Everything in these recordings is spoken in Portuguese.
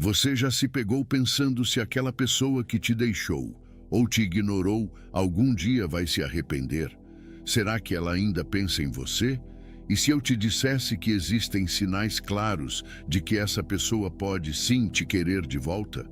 Você já se pegou pensando se aquela pessoa que te deixou ou te ignorou algum dia vai se arrepender? Será que ela ainda pensa em você? E se eu te dissesse que existem sinais claros de que essa pessoa pode sim te querer de volta?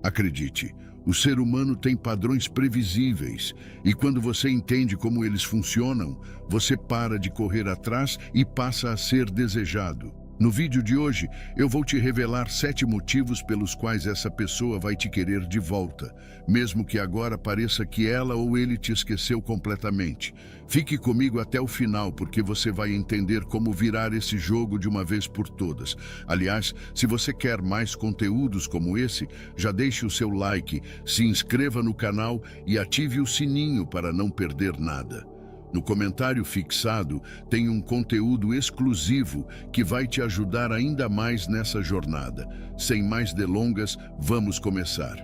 Acredite, o ser humano tem padrões previsíveis e quando você entende como eles funcionam, você para de correr atrás e passa a ser desejado. No vídeo de hoje, eu vou te revelar 7 motivos pelos quais essa pessoa vai te querer de volta, mesmo que agora pareça que ela ou ele te esqueceu completamente. Fique comigo até o final, porque você vai entender como virar esse jogo de uma vez por todas. Aliás, se você quer mais conteúdos como esse, já deixe o seu like, se inscreva no canal e ative o sininho para não perder nada. No comentário fixado tem um conteúdo exclusivo que vai te ajudar ainda mais nessa jornada. Sem mais delongas, vamos começar.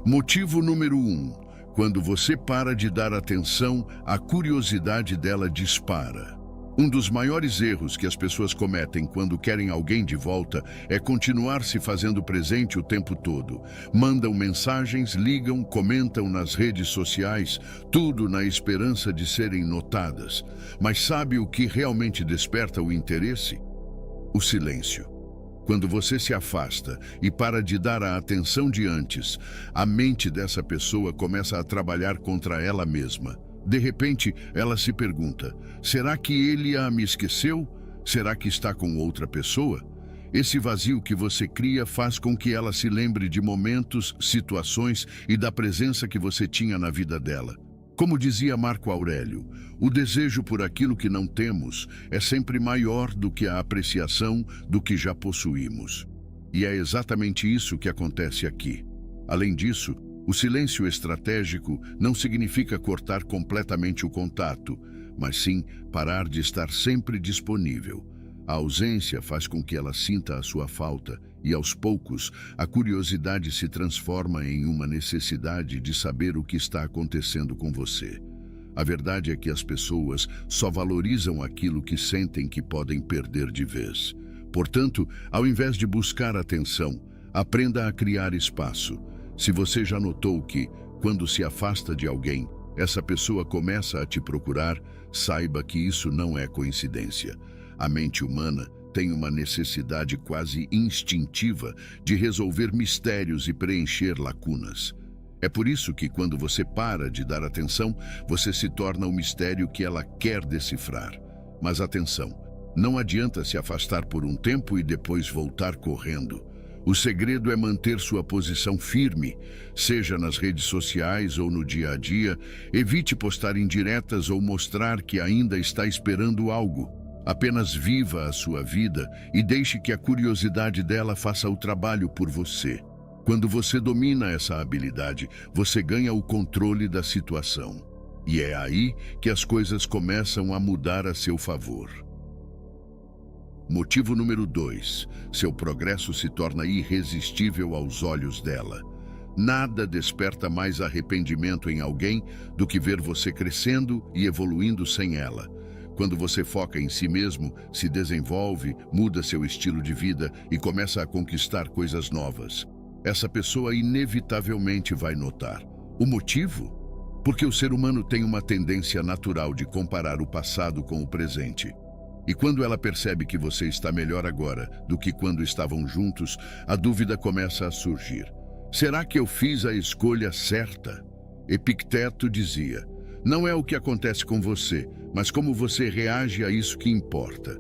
Motivo número 1. Quando você para de dar atenção, a curiosidade dela dispara. Um dos maiores erros que as pessoas cometem quando querem alguém de volta é continuar se fazendo presente o tempo todo. Mandam mensagens, ligam, comentam nas redes sociais, tudo na esperança de serem notadas. Mas sabe o que realmente desperta o interesse? O silêncio. Quando você se afasta e para de dar a atenção de antes, a mente dessa pessoa começa a trabalhar contra ela mesma. De repente, ela se pergunta: será que ele me esqueceu? Será que está com outra pessoa? Esse vazio que você cria faz com que ela se lembre de momentos, situações e da presença que você tinha na vida dela. Como dizia Marco Aurélio, o desejo por aquilo que não temos é sempre maior do que a apreciação do que já possuímos. E é exatamente isso que acontece aqui. Além disso, o silêncio estratégico não significa cortar completamente o contato, mas sim parar de estar sempre disponível. A ausência faz com que ela sinta a sua falta e, aos poucos, a curiosidade se transforma em uma necessidade de saber o que está acontecendo com você. A verdade é que as pessoas só valorizam aquilo que sentem que podem perder de vez. Portanto, ao invés de buscar atenção, aprenda a criar espaço. Se você já notou que, quando se afasta de alguém, essa pessoa começa a te procurar, saiba que isso não é coincidência. A mente humana tem uma necessidade quase instintiva de resolver mistérios e preencher lacunas. É por isso que, quando você para de dar atenção, você se torna o mistério que ela quer decifrar. Mas atenção, não adianta se afastar por um tempo e depois voltar correndo. O segredo é manter sua posição firme, seja nas redes sociais ou no dia a dia. Evite postar indiretas ou mostrar que ainda está esperando algo. Apenas viva a sua vida e deixe que a curiosidade dela faça o trabalho por você. Quando você domina essa habilidade, você ganha o controle da situação. E é aí que as coisas começam a mudar a seu favor. Motivo número 2. Seu progresso se torna irresistível aos olhos dela. Nada desperta mais arrependimento em alguém do que ver você crescendo e evoluindo sem ela. Quando você foca em si mesmo, se desenvolve, muda seu estilo de vida e começa a conquistar coisas novas, essa pessoa inevitavelmente vai notar. O motivo? Porque o ser humano tem uma tendência natural de comparar o passado com o presente. E quando ela percebe que você está melhor agora do que quando estavam juntos, a dúvida começa a surgir. Será que eu fiz a escolha certa? Epicteto dizia: não é o que acontece com você, mas como você reage a isso que importa.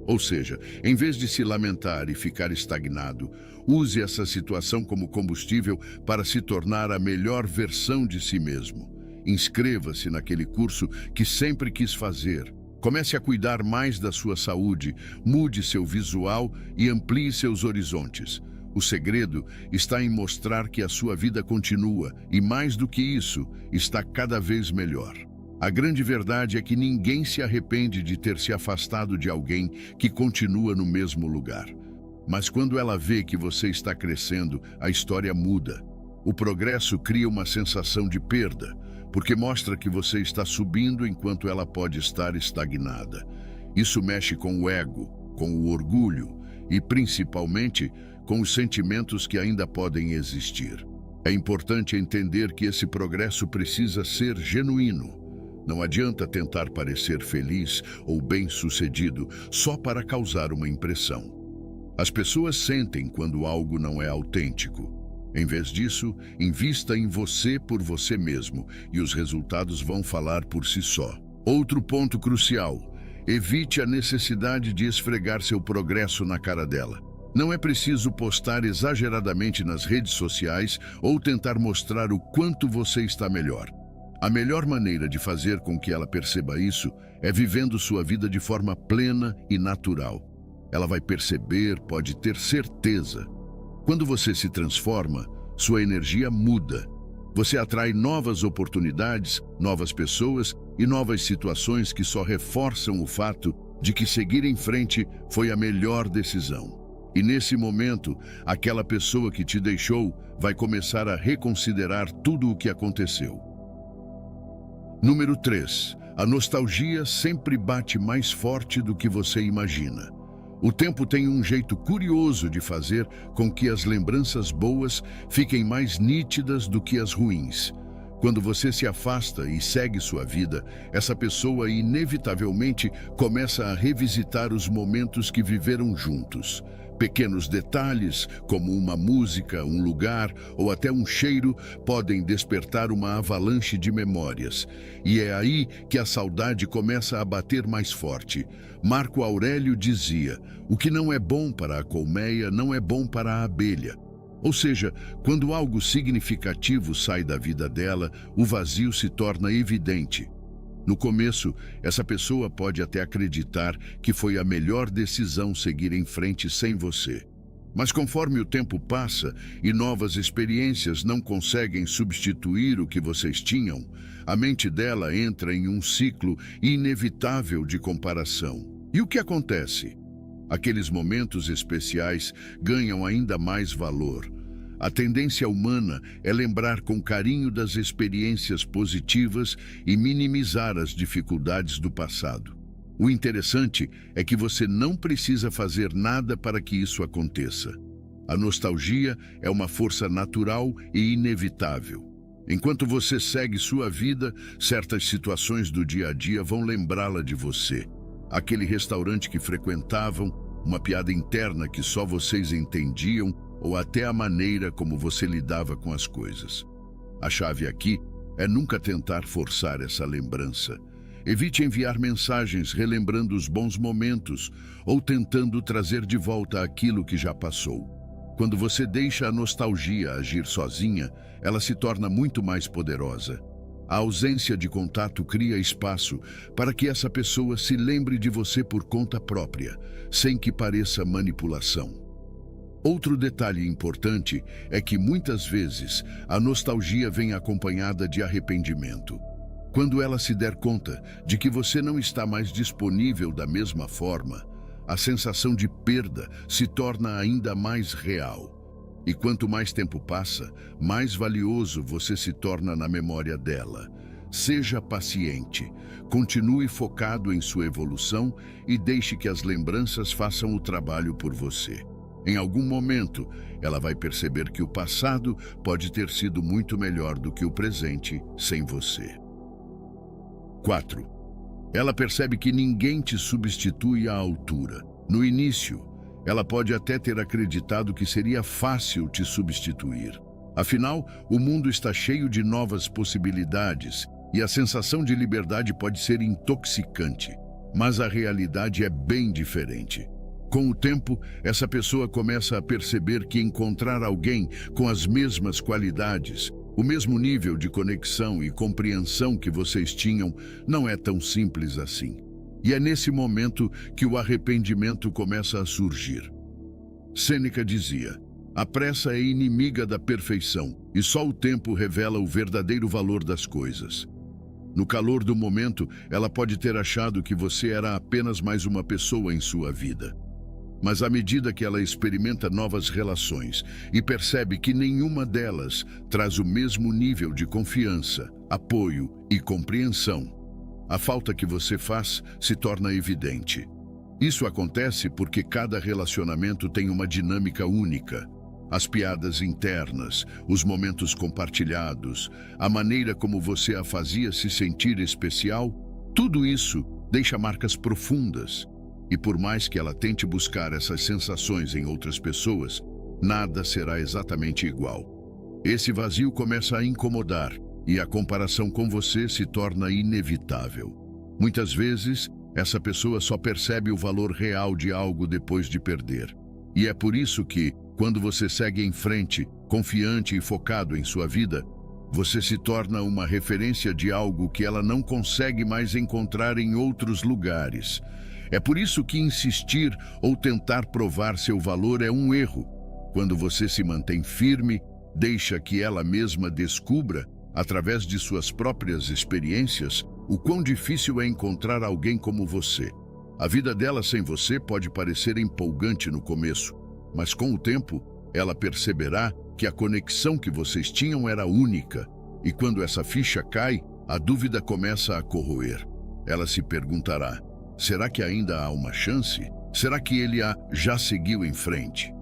Ou seja, em vez de se lamentar e ficar estagnado, use essa situação como combustível para se tornar a melhor versão de si mesmo. Inscreva-se naquele curso que sempre quis fazer. Comece a cuidar mais da sua saúde, mude seu visual e amplie seus horizontes. O segredo está em mostrar que a sua vida continua e, mais do que isso, está cada vez melhor. A grande verdade é que ninguém se arrepende de ter se afastado de alguém que continua no mesmo lugar. Mas quando ela vê que você está crescendo, a história muda. O progresso cria uma sensação de perda, porque mostra que você está subindo enquanto ela pode estar estagnada. Isso mexe com o ego, com o orgulho, e, principalmente, com os sentimentos que ainda podem existir. É importante entender que esse progresso precisa ser genuíno. Não adianta tentar parecer feliz ou bem-sucedido só para causar uma impressão. As pessoas sentem quando algo não é autêntico. Em vez disso, invista em você por você mesmo e os resultados vão falar por si só. Outro ponto crucial: evite a necessidade de esfregar seu progresso na cara dela. Não é preciso postar exageradamente nas redes sociais ou tentar mostrar o quanto você está melhor. A melhor maneira de fazer com que ela perceba isso é vivendo sua vida de forma plena e natural. Ela vai perceber, pode ter certeza. Quando você se transforma, sua energia muda. Você atrai novas oportunidades, novas pessoas e novas situações que só reforçam o fato de que seguir em frente foi a melhor decisão. E nesse momento, aquela pessoa que te deixou vai começar a reconsiderar tudo o que aconteceu. Número 3. A nostalgia sempre bate mais forte do que você imagina. O tempo tem um jeito curioso de fazer com que as lembranças boas fiquem mais nítidas do que as ruins. Quando você se afasta e segue sua vida, essa pessoa inevitavelmente começa a revisitar os momentos que viveram juntos. Pequenos detalhes, como uma música, um lugar ou até um cheiro, podem despertar uma avalanche de memórias. E é aí que a saudade começa a bater mais forte. Marco Aurélio dizia: "O que não é bom para a colmeia não é bom para a abelha." Ou seja, quando algo significativo sai da vida dela, o vazio se torna evidente. No começo, essa pessoa pode até acreditar que foi a melhor decisão seguir em frente sem você. Mas conforme o tempo passa e novas experiências não conseguem substituir o que vocês tinham, a mente dela entra em um ciclo inevitável de comparação. E o que acontece? Aqueles momentos especiais ganham ainda mais valor. A tendência humana é lembrar com carinho das experiências positivas e minimizar as dificuldades do passado. O interessante é que você não precisa fazer nada para que isso aconteça. A nostalgia é uma força natural e inevitável. Enquanto você segue sua vida, certas situações do dia a dia vão lembrá-la de você. Aquele restaurante que frequentavam, uma piada interna que só vocês entendiam, ou até a maneira como você lidava com as coisas. A chave aqui é nunca tentar forçar essa lembrança. Evite enviar mensagens relembrando os bons momentos ou tentando trazer de volta aquilo que já passou. Quando você deixa a nostalgia agir sozinha, ela se torna muito mais poderosa. A ausência de contato cria espaço para que essa pessoa se lembre de você por conta própria, sem que pareça manipulação. Outro detalhe importante é que muitas vezes a nostalgia vem acompanhada de arrependimento. Quando ela se der conta de que você não está mais disponível da mesma forma, a sensação de perda se torna ainda mais real. E quanto mais tempo passa, mais valioso você se torna na memória dela. Seja paciente, continue focado em sua evolução e deixe que as lembranças façam o trabalho por você. Em algum momento, ela vai perceber que o passado pode ter sido muito melhor do que o presente sem você. 4. Ela percebe que ninguém te substitui à altura. No início, ela pode até ter acreditado que seria fácil te substituir. Afinal, o mundo está cheio de novas possibilidades e a sensação de liberdade pode ser intoxicante. Mas a realidade é bem diferente. Com o tempo, essa pessoa começa a perceber que encontrar alguém com as mesmas qualidades, o mesmo nível de conexão e compreensão que vocês tinham, não é tão simples assim. E é nesse momento que o arrependimento começa a surgir. Sêneca dizia: "A pressa é inimiga da perfeição, e só o tempo revela o verdadeiro valor das coisas." No calor do momento, ela pode ter achado que você era apenas mais uma pessoa em sua vida. Mas à medida que ela experimenta novas relações e percebe que nenhuma delas traz o mesmo nível de confiança, apoio e compreensão, a falta que você faz se torna evidente. Isso acontece porque cada relacionamento tem uma dinâmica única. As piadas internas, os momentos compartilhados, a maneira como você a fazia se sentir especial, tudo isso deixa marcas profundas. E por mais que ela tente buscar essas sensações em outras pessoas, nada será exatamente igual. Esse vazio começa a incomodar e a comparação com você se torna inevitável. Muitas vezes, essa pessoa só percebe o valor real de algo depois de perder. E é por isso que, quando você segue em frente, confiante e focado em sua vida, você se torna uma referência de algo que ela não consegue mais encontrar em outros lugares. É por isso que insistir ou tentar provar seu valor é um erro. Quando você se mantém firme, deixa que ela mesma descubra, através de suas próprias experiências, o quão difícil é encontrar alguém como você. A vida dela sem você pode parecer empolgante no começo, mas com o tempo, ela perceberá que a conexão que vocês tinham era única. E quando essa ficha cai, a dúvida começa a corroer. Ela se perguntará: será que ainda há uma chance? Será que ele já seguiu em frente?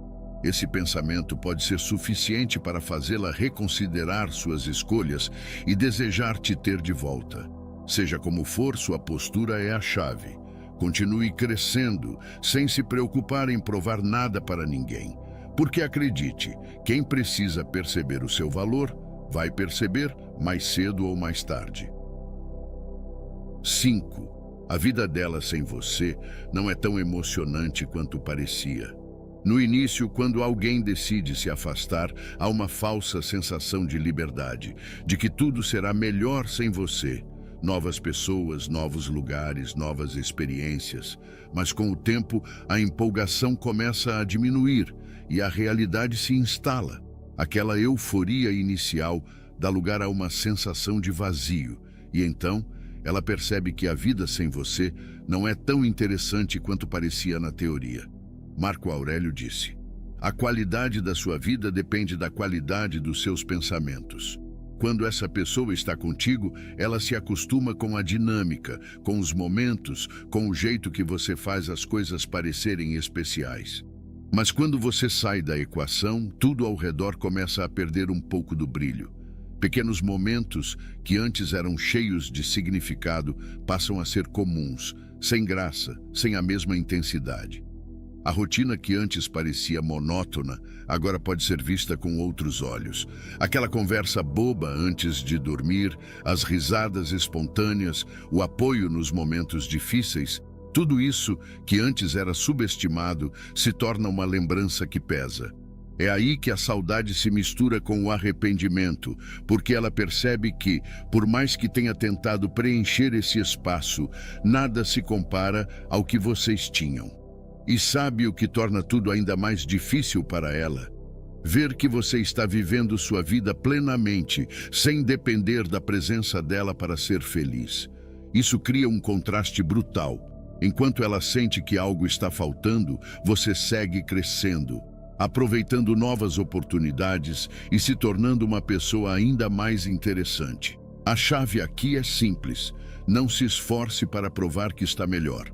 Esse pensamento pode ser suficiente para fazê-la reconsiderar suas escolhas e desejar te ter de volta. Seja como for, sua postura é a chave. Continue crescendo, sem se preocupar em provar nada para ninguém. Porque acredite, quem precisa perceber o seu valor, vai perceber mais cedo ou mais tarde. 5. A vida dela sem você não é tão emocionante quanto parecia. No início, quando alguém decide se afastar, há uma falsa sensação de liberdade, de que tudo será melhor sem você. Novas pessoas, novos lugares, novas experiências. Mas com o tempo, a empolgação começa a diminuir e a realidade se instala. Aquela euforia inicial dá lugar a uma sensação de vazio. E então, ela percebe que a vida sem você não é tão interessante quanto parecia na teoria. Marco Aurélio disse: a qualidade da sua vida depende da qualidade dos seus pensamentos. Quando essa pessoa está contigo, ela se acostuma com a dinâmica, com os momentos, com o jeito que você faz as coisas parecerem especiais. Mas quando você sai da equação, tudo ao redor começa a perder um pouco do brilho. Pequenos momentos que antes eram cheios de significado passam a ser comuns, sem graça, sem a mesma intensidade. A rotina que antes parecia monótona, agora pode ser vista com outros olhos. Aquela conversa boba antes de dormir, as risadas espontâneas, o apoio nos momentos difíceis, tudo isso que antes era subestimado se torna uma lembrança que pesa. É aí que a saudade se mistura com o arrependimento, porque ela percebe que, por mais que tenha tentado preencher esse espaço, nada se compara ao que vocês tinham. E sabe o que torna tudo ainda mais difícil para ela? Ver que você está vivendo sua vida plenamente, sem depender da presença dela para ser feliz. Isso cria um contraste brutal. Enquanto ela sente que algo está faltando, você segue crescendo, aproveitando novas oportunidades e se tornando uma pessoa ainda mais interessante. A chave aqui é simples: não se esforce para provar que está melhor.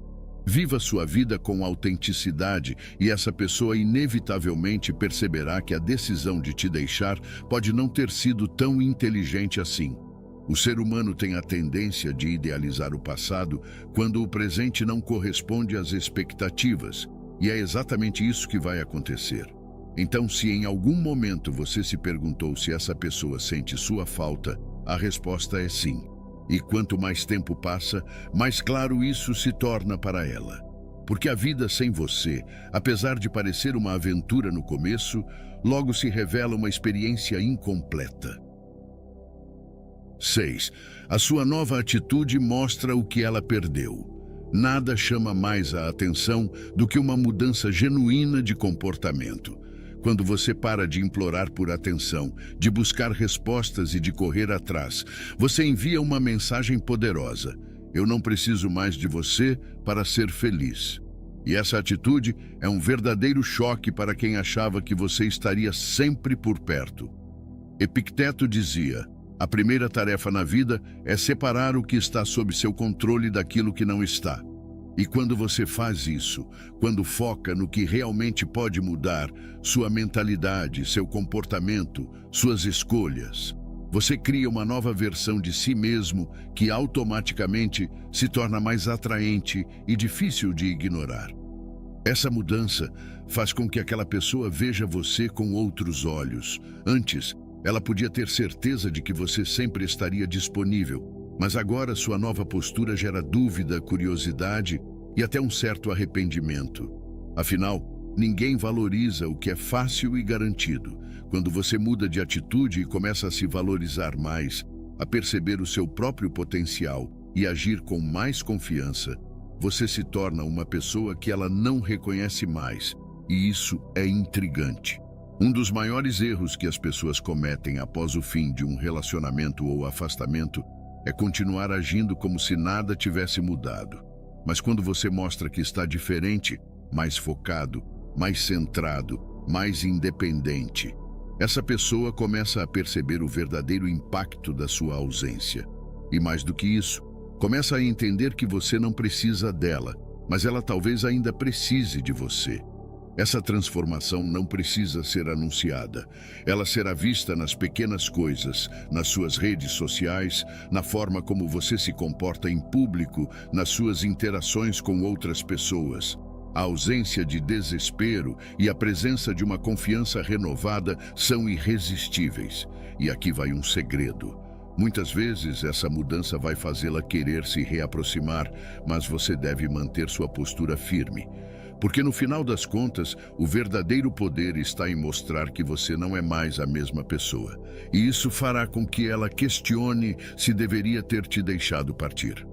Viva sua vida com autenticidade e essa pessoa inevitavelmente perceberá que a decisão de te deixar pode não ter sido tão inteligente assim. O ser humano tem a tendência de idealizar o passado quando o presente não corresponde às expectativas, e é exatamente isso que vai acontecer. Então, se em algum momento você se perguntou se essa pessoa sente sua falta, a resposta é sim. E quanto mais tempo passa, mais claro isso se torna para ela. Porque a vida sem você, apesar de parecer uma aventura no começo, logo se revela uma experiência incompleta. 6. A sua nova atitude mostra o que ela perdeu. Nada chama mais a atenção do que uma mudança genuína de comportamento. Quando você para de implorar por atenção, de buscar respostas e de correr atrás, você envia uma mensagem poderosa: eu não preciso mais de você para ser feliz. E essa atitude é um verdadeiro choque para quem achava que você estaria sempre por perto. Epicteto dizia: a primeira tarefa na vida é separar o que está sob seu controle daquilo que não está. E quando você faz isso, quando foca no que realmente pode mudar, sua mentalidade, seu comportamento, suas escolhas, você cria uma nova versão de si mesmo que automaticamente se torna mais atraente e difícil de ignorar. Essa mudança faz com que aquela pessoa veja você com outros olhos. Antes, ela podia ter certeza de que você sempre estaria disponível, mas agora sua nova postura gera dúvida, curiosidade e até um certo arrependimento. Afinal, ninguém valoriza o que é fácil e garantido. Quando você muda de atitude e começa a se valorizar mais, a perceber o seu próprio potencial e agir com mais confiança, você se torna uma pessoa que ela não reconhece mais, e isso é intrigante. Um dos maiores erros que as pessoas cometem após o fim de um relacionamento ou afastamento é continuar agindo como se nada tivesse mudado. Mas quando você mostra que está diferente, mais focado, mais centrado, mais independente, essa pessoa começa a perceber o verdadeiro impacto da sua ausência. E mais do que isso, começa a entender que você não precisa dela, mas ela talvez ainda precise de você. Essa transformação não precisa ser anunciada. Ela será vista nas pequenas coisas, nas suas redes sociais, na forma como você se comporta em público, nas suas interações com outras pessoas. A ausência de desespero e a presença de uma confiança renovada são irresistíveis. E aqui vai um segredo. Muitas vezes essa mudança vai fazê-la querer se reaproximar, mas você deve manter sua postura firme. Porque no final das contas, o verdadeiro poder está em mostrar que você não é mais a mesma pessoa. E isso fará com que ela questione se deveria ter te deixado partir.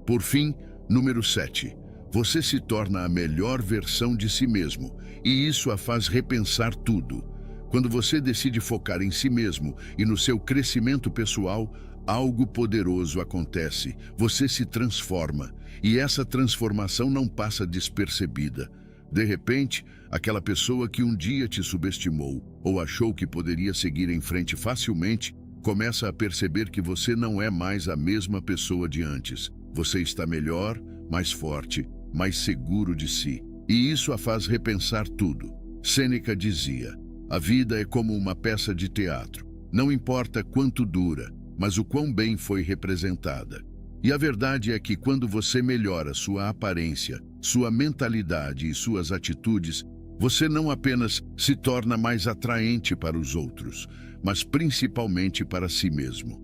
Por fim, número 7. Você se torna a melhor versão de si mesmo, e isso a faz repensar tudo. Quando você decide focar em si mesmo e no seu crescimento pessoal, algo poderoso acontece, você se transforma, e essa transformação não passa despercebida. De repente, aquela pessoa que um dia te subestimou ou achou que poderia seguir em frente facilmente, começa a perceber que você não é mais a mesma pessoa de antes. Você está melhor, mais forte, mais seguro de si, e isso a faz repensar tudo. Sêneca dizia: a vida é como uma peça de teatro. Não importa quanto dura, mas o quão bem foi representada. E a verdade é que quando você melhora sua aparência, sua mentalidade e suas atitudes, você não apenas se torna mais atraente para os outros, mas principalmente para si mesmo.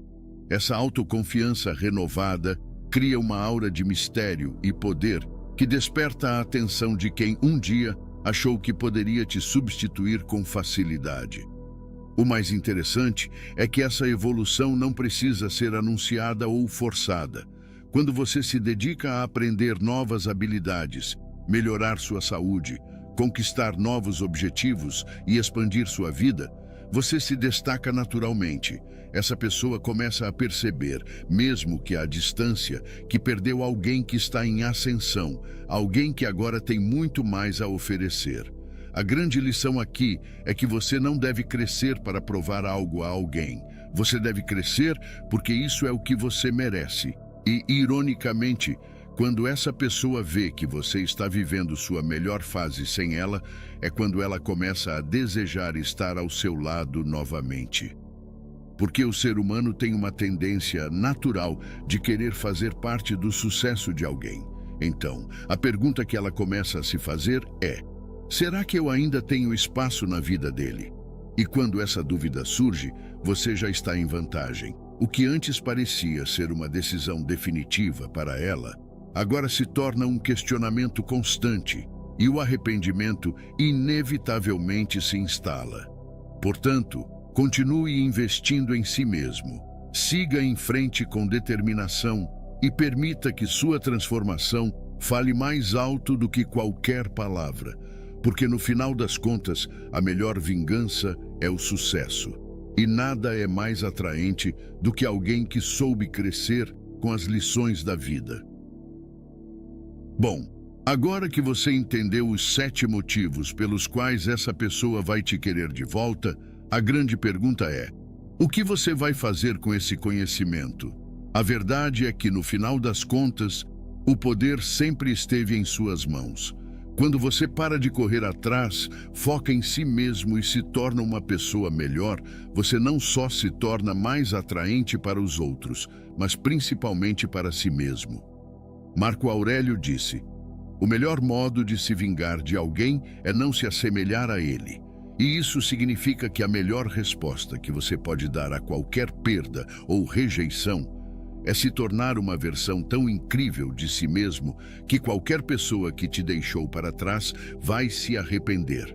Essa autoconfiança renovada cria uma aura de mistério e poder que desperta a atenção de quem um dia achou que poderia te substituir com facilidade. O mais interessante é que essa evolução não precisa ser anunciada ou forçada. Quando você se dedica a aprender novas habilidades, melhorar sua saúde, conquistar novos objetivos e expandir sua vida, você se destaca naturalmente. Essa pessoa começa a perceber, mesmo que à distância, que perdeu alguém que está em ascensão, alguém que agora tem muito mais a oferecer. A grande lição aqui é que você não deve crescer para provar algo a alguém. Você deve crescer porque isso é o que você merece. E, ironicamente, quando essa pessoa vê que você está vivendo sua melhor fase sem ela, é quando ela começa a desejar estar ao seu lado novamente. Porque o ser humano tem uma tendência natural de querer fazer parte do sucesso de alguém. Então, a pergunta que ela começa a se fazer é: será que eu ainda tenho espaço na vida dele? E quando essa dúvida surge, você já está em vantagem. O que antes parecia ser uma decisão definitiva para ela, agora se torna um questionamento constante, e o arrependimento inevitavelmente se instala. Portanto, continue investindo em si mesmo. Siga em frente com determinação e permita que sua transformação fale mais alto do que qualquer palavra. Porque no final das contas, a melhor vingança é o sucesso. E nada é mais atraente do que alguém que soube crescer com as lições da vida. Bom, agora que você entendeu os 7 motivos pelos quais essa pessoa vai te querer de volta, a grande pergunta é: o que você vai fazer com esse conhecimento? A verdade é que, no final das contas, O poder sempre esteve em suas mãos. Quando você para de correr atrás, foca em si mesmo e se torna uma pessoa melhor, você não só se torna mais atraente para os outros, mas principalmente para si mesmo. Marco Aurélio disse: "O melhor modo de se vingar de alguém é não se assemelhar a ele." E isso significa que a melhor resposta que você pode dar a qualquer perda ou rejeição é se tornar uma versão tão incrível de si mesmo que qualquer pessoa que te deixou para trás vai se arrepender.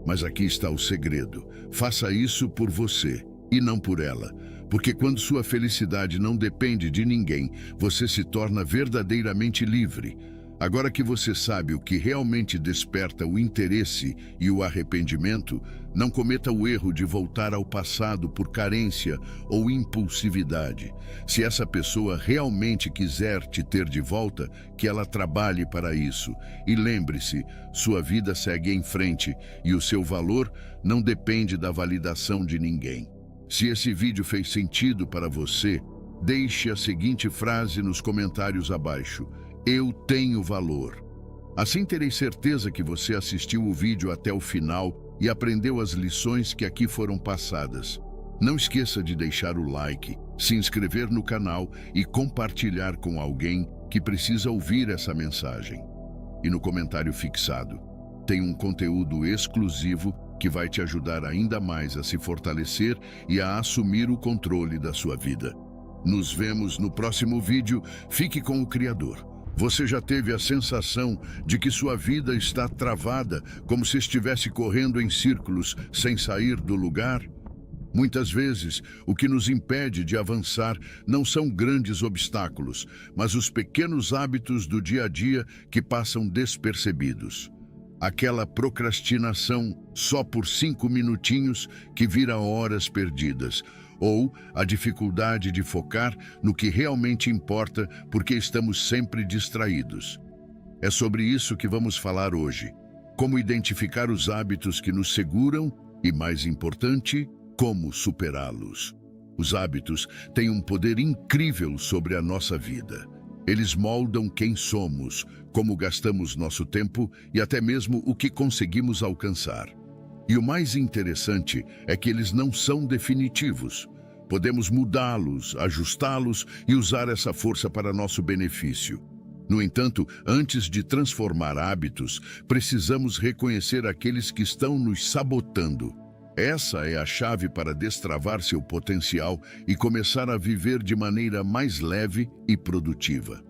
Mas aqui está o segredo: faça isso por você e não por ela, porque quando sua felicidade não depende de ninguém, você se torna verdadeiramente livre. Agora que você sabe o que realmente desperta o interesse e o arrependimento, não cometa o erro de voltar ao passado por carência ou impulsividade. Se essa pessoa realmente quiser te ter de volta, que ela trabalhe para isso. E lembre-se, sua vida segue em frente e o seu valor não depende da validação de ninguém. Se esse vídeo fez sentido para você, deixe a seguinte frase nos comentários abaixo: "Eu tenho valor." Assim terei certeza que você assistiu o vídeo até o final e aprendeu as lições que aqui foram passadas. Não esqueça de deixar o like, se inscrever no canal e compartilhar com alguém que precisa ouvir essa mensagem. E no comentário fixado, tem um conteúdo exclusivo que vai te ajudar ainda mais a se fortalecer e a assumir o controle da sua vida. Nos vemos no próximo vídeo. Fique com o Criador. Você já teve a sensação de que sua vida está travada, como se estivesse correndo em círculos, sem sair do lugar? Muitas vezes, o que nos impede de avançar não são grandes obstáculos, mas os pequenos hábitos do dia a dia que passam despercebidos. Aquela procrastinação só por 5 minutinhos que vira horas perdidas, ou a dificuldade de focar no que realmente importa porque estamos sempre distraídos. É sobre isso que vamos falar hoje: como identificar os hábitos que nos seguram e, mais importante, como superá-los. Os hábitos têm um poder incrível sobre a nossa vida. Eles moldam quem somos, como gastamos nosso tempo e até mesmo o que conseguimos alcançar. E o mais interessante é que eles não são definitivos. Podemos mudá-los, ajustá-los e usar essa força para nosso benefício. No entanto, antes de transformar hábitos, precisamos reconhecer aqueles que estão nos sabotando. Essa é a chave para destravar seu potencial e começar a viver de maneira mais leve e produtiva.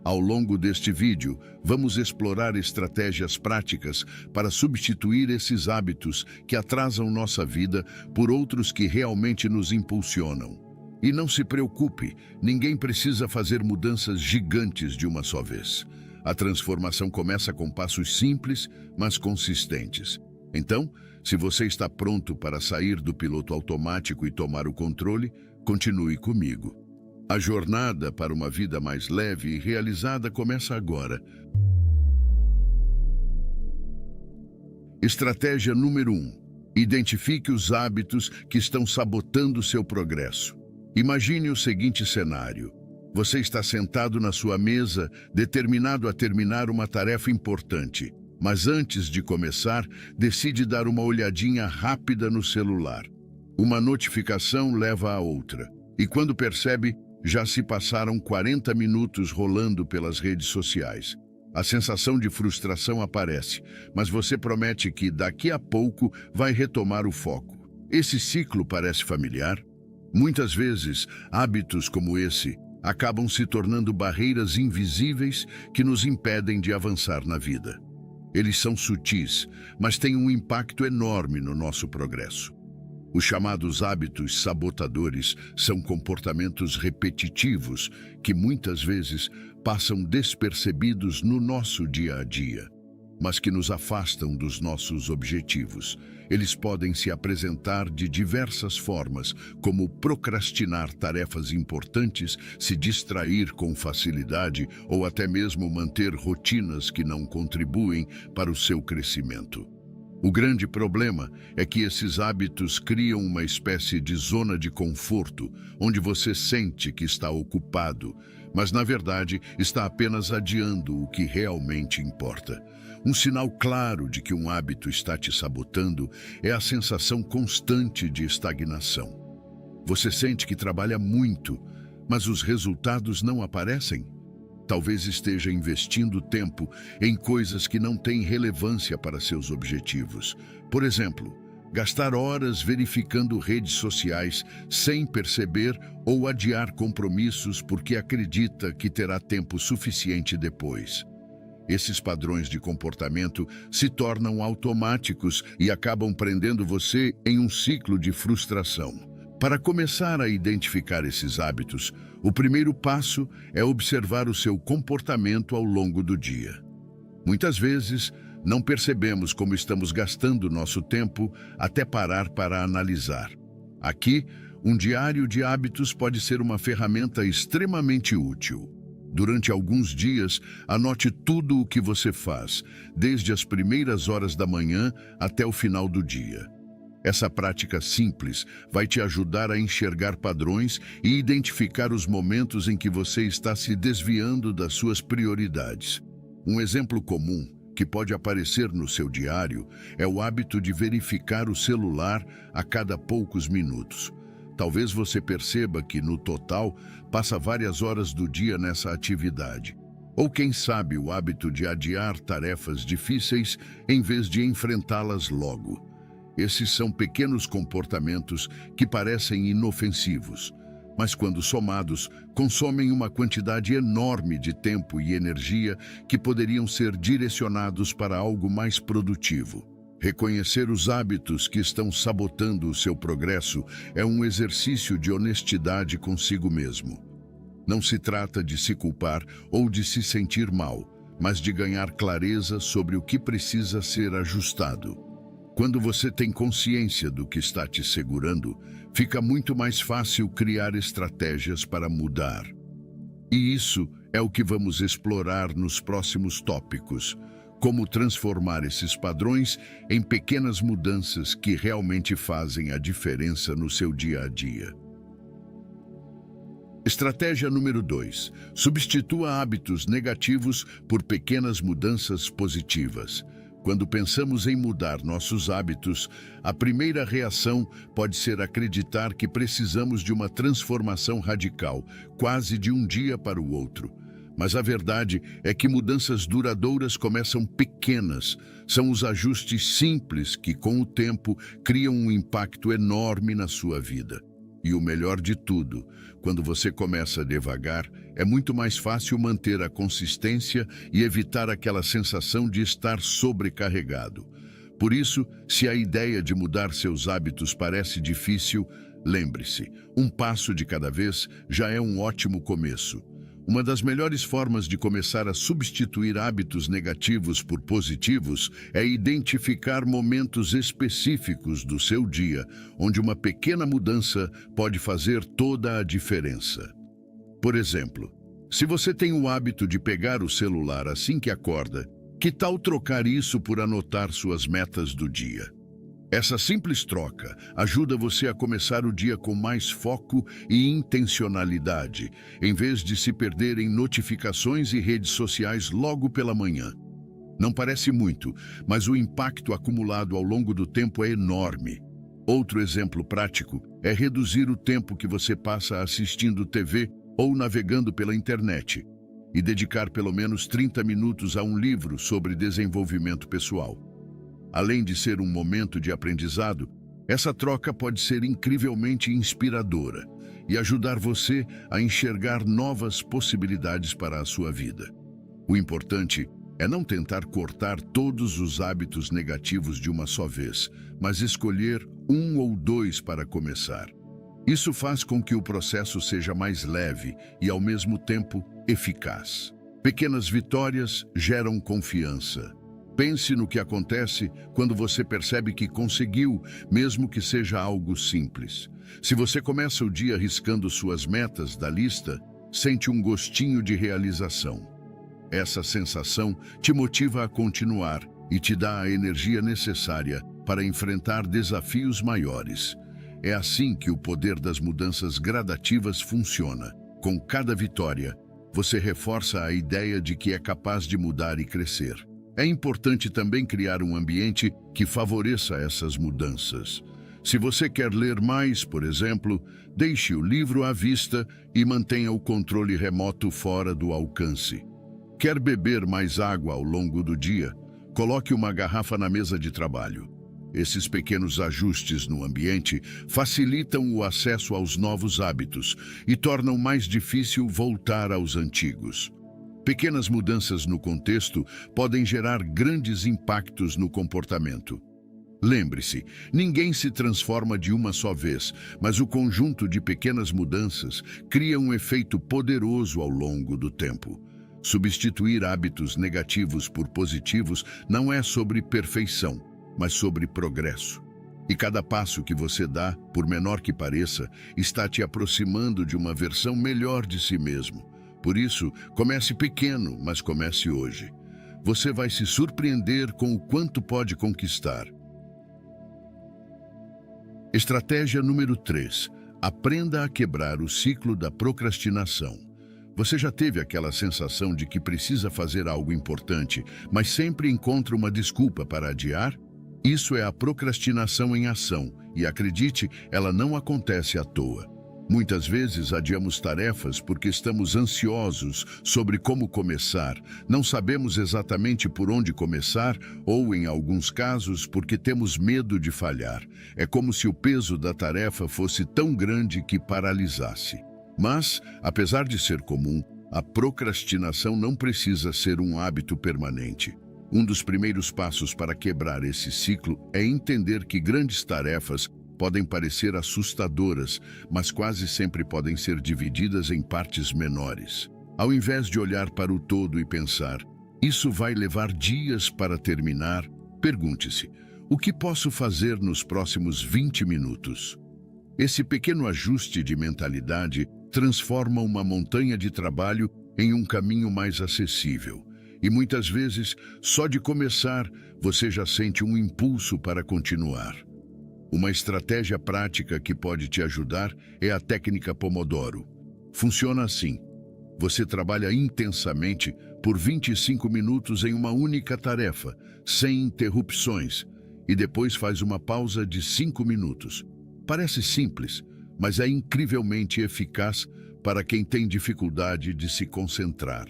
Ao longo deste vídeo, vamos explorar estratégias práticas para substituir esses hábitos que atrasam nossa vida por outros que realmente nos impulsionam. E não se preocupe, ninguém precisa fazer mudanças gigantes de uma só vez. A transformação começa com passos simples, mas consistentes. Então, se você está pronto para sair do piloto automático e tomar o controle, continue comigo. A jornada para uma vida mais leve e realizada começa agora. Estratégia número 1. Identifique os hábitos que estão sabotando seu progresso. Imagine o seguinte cenário: você está sentado na sua mesa, determinado a terminar uma tarefa importante, mas antes de começar, decide dar uma olhadinha rápida no celular. Uma notificação leva a outra, e quando percebe, já se passaram 40 minutos rolando pelas redes sociais. A sensação de frustração aparece, mas você promete que daqui a pouco vai retomar o foco. Esse ciclo parece familiar? Muitas vezes, hábitos como esse acabam se tornando barreiras invisíveis que nos impedem de avançar na vida. Eles são sutis, mas têm um impacto enorme no nosso progresso. Os chamados hábitos sabotadores são comportamentos repetitivos que muitas vezes passam despercebidos no nosso dia a dia, mas que nos afastam dos nossos objetivos. Eles podem se apresentar de diversas formas, como procrastinar tarefas importantes, se distrair com facilidade ou até mesmo manter rotinas que não contribuem para o seu crescimento. O grande problema é que esses hábitos criam uma espécie de zona de conforto, onde você sente que está ocupado, mas na verdade está apenas adiando o que realmente importa. Um sinal claro de que um hábito está te sabotando é a sensação constante de estagnação. Você sente que trabalha muito, mas os resultados não aparecem? Talvez esteja investindo tempo em coisas que não têm relevância para seus objetivos. Por exemplo, gastar horas verificando redes sociais sem perceber ou adiar compromissos porque acredita que terá tempo suficiente depois. Esses padrões de comportamento se tornam automáticos e acabam prendendo você em um ciclo de frustração. Para começar a identificar esses hábitos, o primeiro passo é observar o seu comportamento ao longo do dia. Muitas vezes, não percebemos como estamos gastando nosso tempo até parar para analisar. Aqui, um diário de hábitos pode ser uma ferramenta extremamente útil. Durante alguns dias, anote tudo o que você faz, desde as primeiras horas da manhã até o final do dia. Essa prática simples vai te ajudar a enxergar padrões e identificar os momentos em que você está se desviando das suas prioridades. Um exemplo comum que pode aparecer no seu diário é o hábito de verificar o celular a cada poucos minutos. Talvez você perceba que, no total, passa várias horas do dia nessa atividade. Ou, quem sabe, o hábito de adiar tarefas difíceis em vez de enfrentá-las logo. Esses são pequenos comportamentos que parecem inofensivos, mas quando somados, consomem uma quantidade enorme de tempo e energia que poderiam ser direcionados para algo mais produtivo. Reconhecer os hábitos que estão sabotando o seu progresso é um exercício de honestidade consigo mesmo. Não se trata de se culpar ou de se sentir mal, mas de ganhar clareza sobre o que precisa ser ajustado. Quando você tem consciência do que está te segurando, fica muito mais fácil criar estratégias para mudar. E isso é o que vamos explorar nos próximos tópicos: como transformar esses padrões em pequenas mudanças que realmente fazem a diferença no seu dia a dia. Estratégia número 2. Substitua hábitos negativos por pequenas mudanças positivas. Quando pensamos em mudar nossos hábitos, a primeira reação pode ser acreditar que precisamos de uma transformação radical, quase de um dia para o outro. Mas a verdade é que mudanças duradouras começam pequenas. São os ajustes simples que, com o tempo, criam um impacto enorme na sua vida. E o melhor de tudo, quando você começa devagar, é muito mais fácil manter a consistência e evitar aquela sensação de estar sobrecarregado. Por isso, se a ideia de mudar seus hábitos parece difícil, lembre-se, um passo de cada vez já é um ótimo começo. Uma das melhores formas de começar a substituir hábitos negativos por positivos é identificar momentos específicos do seu dia, onde uma pequena mudança pode fazer toda a diferença. Por exemplo, se você tem o hábito de pegar o celular assim que acorda, que tal trocar isso por anotar suas metas do dia? Essa simples troca ajuda você a começar o dia com mais foco e intencionalidade, em vez de se perder em notificações e redes sociais logo pela manhã. Não parece muito, mas o impacto acumulado ao longo do tempo é enorme. Outro exemplo prático é reduzir o tempo que você passa assistindo TV ou navegando pela internet, e dedicar pelo menos 30 minutos a um livro sobre desenvolvimento pessoal. Além de ser um momento de aprendizado, essa troca pode ser incrivelmente inspiradora e ajudar você a enxergar novas possibilidades para a sua vida. O importante é não tentar cortar todos os hábitos negativos de uma só vez, mas escolher um ou dois para começar. Isso faz com que o processo seja mais leve e, ao mesmo tempo, eficaz. Pequenas vitórias geram confiança. Pense no que acontece quando você percebe que conseguiu, mesmo que seja algo simples. Se você começa o dia riscando suas metas da lista, sente um gostinho de realização. Essa sensação te motiva a continuar e te dá a energia necessária para enfrentar desafios maiores. É assim que o poder das mudanças gradativas funciona. Com cada vitória, você reforça a ideia de que é capaz de mudar e crescer. É importante também criar um ambiente que favoreça essas mudanças. Se você quer ler mais, por exemplo, deixe o livro à vista e mantenha o controle remoto fora do alcance. Quer beber mais água ao longo do dia? Coloque uma garrafa na mesa de trabalho. Esses pequenos ajustes no ambiente facilitam o acesso aos novos hábitos e tornam mais difícil voltar aos antigos. Pequenas mudanças no contexto podem gerar grandes impactos no comportamento. Lembre-se, ninguém se transforma de uma só vez, mas o conjunto de pequenas mudanças cria um efeito poderoso ao longo do tempo. Substituir hábitos negativos por positivos não é sobre perfeição, mas sobre progresso. E cada passo que você dá, por menor que pareça, está te aproximando de uma versão melhor de si mesmo. Por isso, comece pequeno, mas comece hoje. Você vai se surpreender com o quanto pode conquistar. Estratégia número 3. Aprenda a quebrar o ciclo da procrastinação. Você já teve aquela sensação de que precisa fazer algo importante, mas sempre encontra uma desculpa para adiar? Isso é a procrastinação em ação, e acredite, ela não acontece à toa. Muitas vezes adiamos tarefas porque estamos ansiosos sobre como começar, não sabemos exatamente por onde começar ou, em alguns casos, porque temos medo de falhar. É como se o peso da tarefa fosse tão grande que paralisasse. Mas, apesar de ser comum, a procrastinação não precisa ser um hábito permanente. Um dos primeiros passos para quebrar esse ciclo é entender que grandes tarefas podem parecer assustadoras, mas quase sempre podem ser divididas em partes menores. Ao invés de olhar para o todo e pensar, isso vai levar dias para terminar, pergunte-se, o que posso fazer nos próximos 20 minutos? Esse pequeno ajuste de mentalidade transforma uma montanha de trabalho em um caminho mais acessível. E muitas vezes, só de começar, você já sente um impulso para continuar. Uma estratégia prática que pode te ajudar é a técnica Pomodoro. Funciona assim. Você trabalha intensamente por 25 minutos em uma única tarefa, sem interrupções, e depois faz uma pausa de 5 minutos. Parece simples, mas é incrivelmente eficaz para quem tem dificuldade de se concentrar.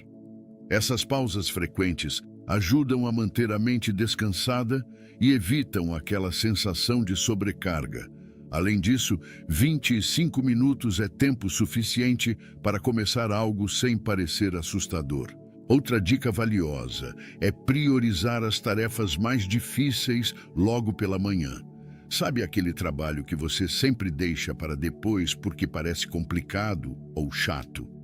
Essas pausas frequentes ajudam a manter a mente descansada e evitam aquela sensação de sobrecarga. Além disso, 25 minutos é tempo suficiente para começar algo sem parecer assustador. Outra dica valiosa é priorizar as tarefas mais difíceis logo pela manhã. Sabe aquele trabalho que você sempre deixa para depois porque parece complicado ou chato?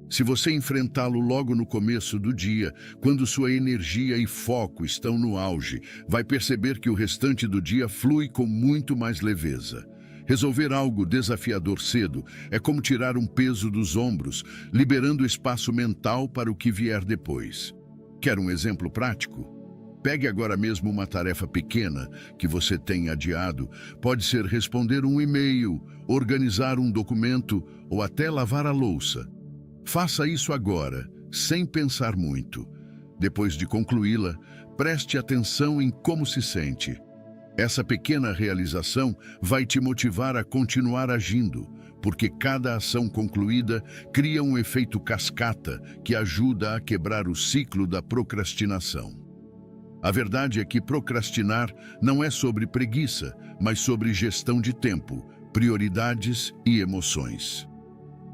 Se você enfrentá-lo logo no começo do dia, quando sua energia e foco estão no auge, vai perceber que o restante do dia flui com muito mais leveza. Resolver algo desafiador cedo é como tirar um peso dos ombros, liberando espaço mental para o que vier depois. Quer um exemplo prático? Pegue agora mesmo uma tarefa pequena que você tem adiado. Pode ser responder um e-mail, organizar um documento ou até lavar a louça. Faça isso agora, sem pensar muito. Depois de concluí-la, preste atenção em como se sente. Essa pequena realização vai te motivar a continuar agindo, porque cada ação concluída cria um efeito cascata que ajuda a quebrar o ciclo da procrastinação. A verdade é que procrastinar não é sobre preguiça, mas sobre gestão de tempo, prioridades e emoções.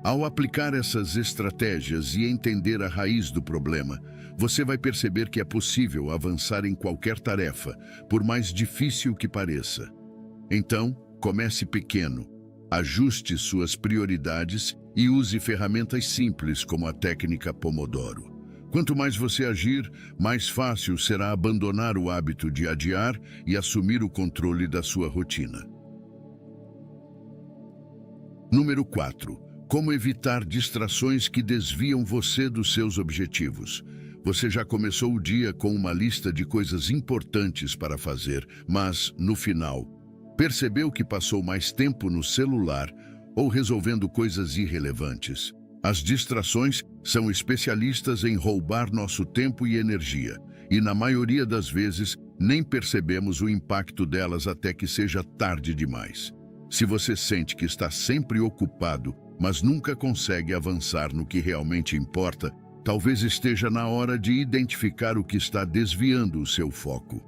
Ao aplicar essas estratégias e entender a raiz do problema, você vai perceber que é possível avançar em qualquer tarefa, por mais difícil que pareça. Então, comece pequeno, ajuste suas prioridades e use ferramentas simples como a técnica Pomodoro. Quanto mais você agir, mais fácil será abandonar o hábito de adiar e assumir o controle da sua rotina. Número 4. Como evitar distrações que desviam você dos seus objetivos. Você já começou o dia com uma lista de coisas importantes para fazer, mas, no final, percebeu que passou mais tempo no celular ou resolvendo coisas irrelevantes. As distrações são especialistas em roubar nosso tempo e energia, e na maioria das vezes nem percebemos o impacto delas até que seja tarde demais. Se você sente que está sempre ocupado, mas nunca consegue avançar no que realmente importa, talvez esteja na hora de identificar o que está desviando o seu foco.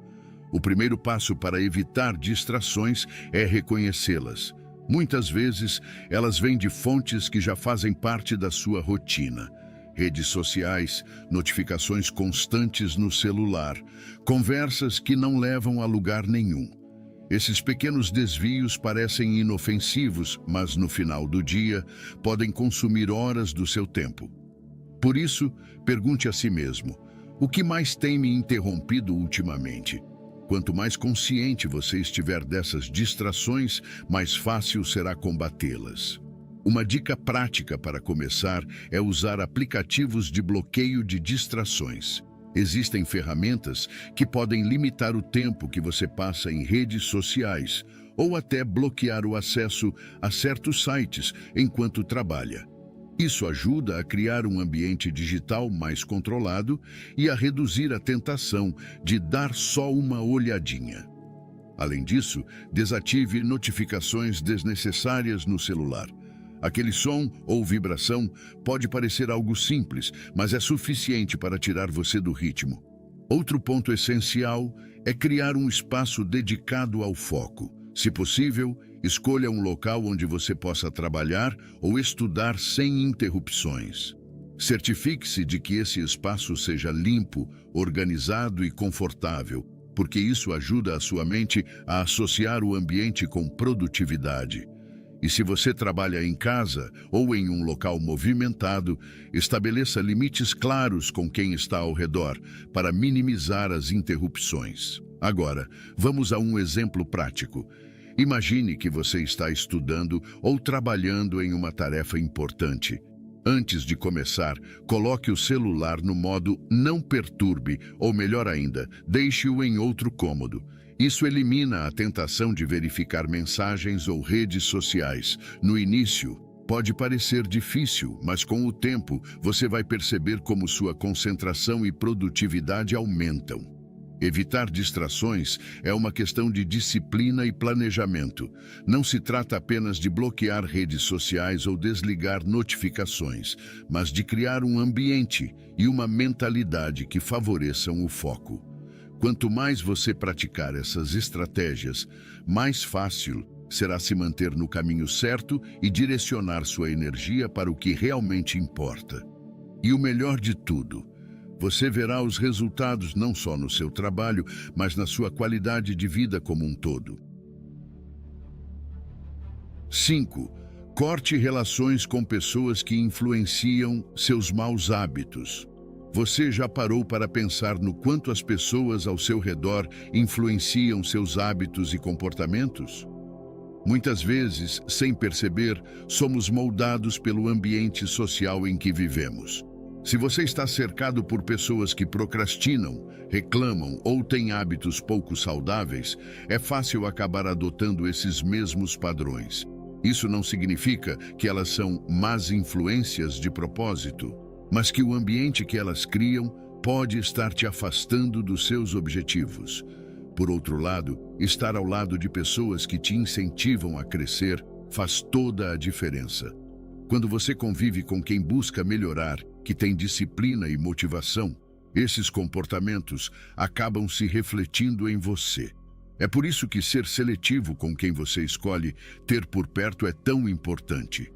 O primeiro passo para evitar distrações é reconhecê-las. Muitas vezes, elas vêm de fontes que já fazem parte da sua rotina. Redes sociais, notificações constantes no celular, conversas que não levam a lugar nenhum. Esses pequenos desvios parecem inofensivos, mas no final do dia podem consumir horas do seu tempo. Por isso, pergunte a si mesmo: o que mais tem me interrompido ultimamente? Quanto mais consciente você estiver dessas distrações, mais fácil será combatê-las. Uma dica prática para começar é usar aplicativos de bloqueio de distrações. Existem ferramentas que podem limitar o tempo que você passa em redes sociais ou até bloquear o acesso a certos sites enquanto trabalha. Isso ajuda a criar um ambiente digital mais controlado e a reduzir a tentação de dar só uma olhadinha. Além disso, desative notificações desnecessárias no celular. Aquele som ou vibração pode parecer algo simples, mas é suficiente para tirar você do ritmo. Outro ponto essencial é criar um espaço dedicado ao foco. Se possível, escolha um local onde você possa trabalhar ou estudar sem interrupções. Certifique-se de que esse espaço seja limpo, organizado e confortável, porque isso ajuda a sua mente a associar o ambiente com produtividade. E se você trabalha em casa ou em um local movimentado, estabeleça limites claros com quem está ao redor para minimizar as interrupções. Agora, vamos a um exemplo prático. Imagine que você está estudando ou trabalhando em uma tarefa importante. Antes de começar, coloque o celular no modo não perturbe, ou melhor ainda, deixe-o em outro cômodo. Isso elimina a tentação de verificar mensagens ou redes sociais. No início, pode parecer difícil, mas com o tempo você vai perceber como sua concentração e produtividade aumentam. Evitar distrações é uma questão de disciplina e planejamento. Não se trata apenas de bloquear redes sociais ou desligar notificações, mas de criar um ambiente e uma mentalidade que favoreçam o foco. Quanto mais você praticar essas estratégias, mais fácil será se manter no caminho certo e direcionar sua energia para o que realmente importa. E o melhor de tudo, você verá os resultados não só no seu trabalho, mas na sua qualidade de vida como um todo. 5. Corte relações com pessoas que influenciam seus maus hábitos. Você já parou para pensar no quanto as pessoas ao seu redor influenciam seus hábitos e comportamentos? Muitas vezes, sem perceber, somos moldados pelo ambiente social em que vivemos. Se você está cercado por pessoas que procrastinam, reclamam ou têm hábitos pouco saudáveis, é fácil acabar adotando esses mesmos padrões. Isso não significa que elas são más influências de propósito, mas que o ambiente que elas criam pode estar te afastando dos seus objetivos. Por outro lado, estar ao lado de pessoas que te incentivam a crescer faz toda a diferença. Quando você convive com quem busca melhorar, que tem disciplina e motivação, esses comportamentos acabam se refletindo em você. É por isso que ser seletivo com quem você escolhe ter por perto é tão importante.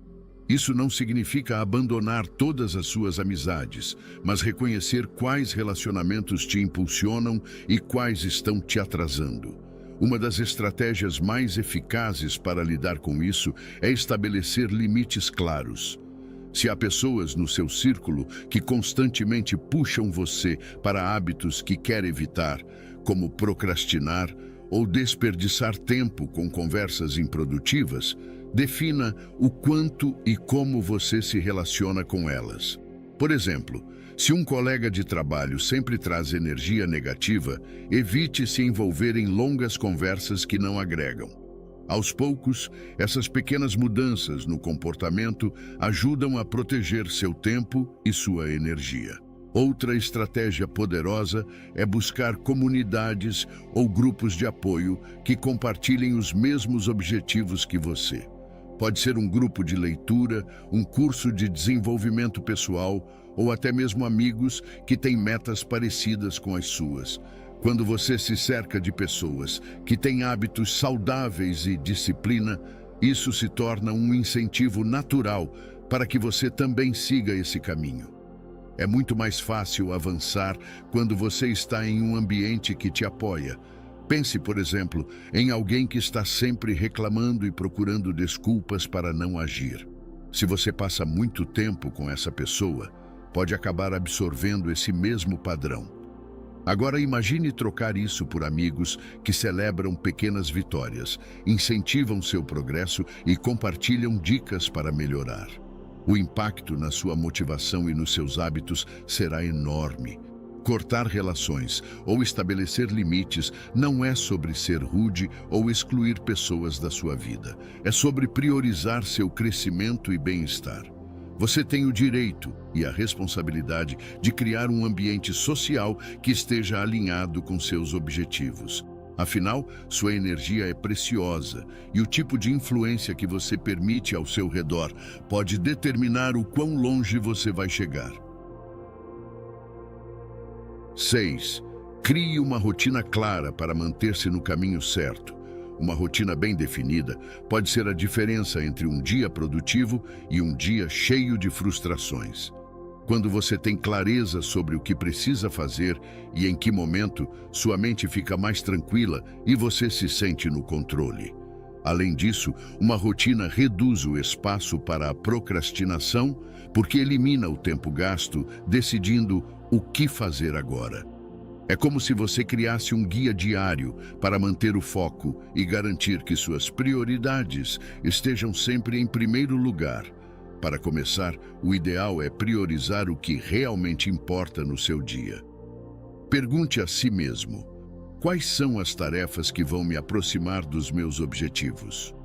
Isso não significa abandonar todas as suas amizades, mas reconhecer quais relacionamentos te impulsionam e quais estão te atrasando. Uma das estratégias mais eficazes para lidar com isso é estabelecer limites claros. Se há pessoas no seu círculo que constantemente puxam você para hábitos que quer evitar, como procrastinar ou desperdiçar tempo com conversas improdutivas, defina o quanto e como você se relaciona com elas. Por exemplo, se um colega de trabalho sempre traz energia negativa, evite se envolver em longas conversas que não agregam. Aos poucos, essas pequenas mudanças no comportamento ajudam a proteger seu tempo e sua energia. Outra estratégia poderosa é buscar comunidades ou grupos de apoio que compartilhem os mesmos objetivos que você. Pode ser um grupo de leitura, um curso de desenvolvimento pessoal ou até mesmo amigos que têm metas parecidas com as suas. Quando você se cerca de pessoas que têm hábitos saudáveis e disciplina, isso se torna um incentivo natural para que você também siga esse caminho. É muito mais fácil avançar quando você está em um ambiente que te apoia. Pense, por exemplo, em alguém que está sempre reclamando e procurando desculpas para não agir. Se você passa muito tempo com essa pessoa, pode acabar absorvendo esse mesmo padrão. Agora imagine trocar isso por amigos que celebram pequenas vitórias, incentivam seu progresso e compartilham dicas para melhorar. O impacto na sua motivação e nos seus hábitos será enorme. Cortar relações ou estabelecer limites não é sobre ser rude ou excluir pessoas da sua vida. É sobre priorizar seu crescimento e bem-estar. Você tem o direito e a responsabilidade de criar um ambiente social que esteja alinhado com seus objetivos. Afinal, sua energia é preciosa e o tipo de influência que você permite ao seu redor pode determinar o quão longe você vai chegar. 6. Crie uma rotina clara para manter-se no caminho certo. Uma rotina bem definida pode ser a diferença entre um dia produtivo e um dia cheio de frustrações. Quando você tem clareza sobre o que precisa fazer e em que momento, sua mente fica mais tranquila e você se sente no controle. Além disso, uma rotina reduz o espaço para a procrastinação, porque elimina o tempo gasto decidindo o que fazer agora. É como se você criasse um guia diário para manter o foco e garantir que suas prioridades estejam sempre em primeiro lugar. Para começar, o ideal é priorizar o que realmente importa no seu dia. Pergunte a si mesmo: quais são as tarefas que vão me aproximar dos meus objetivos?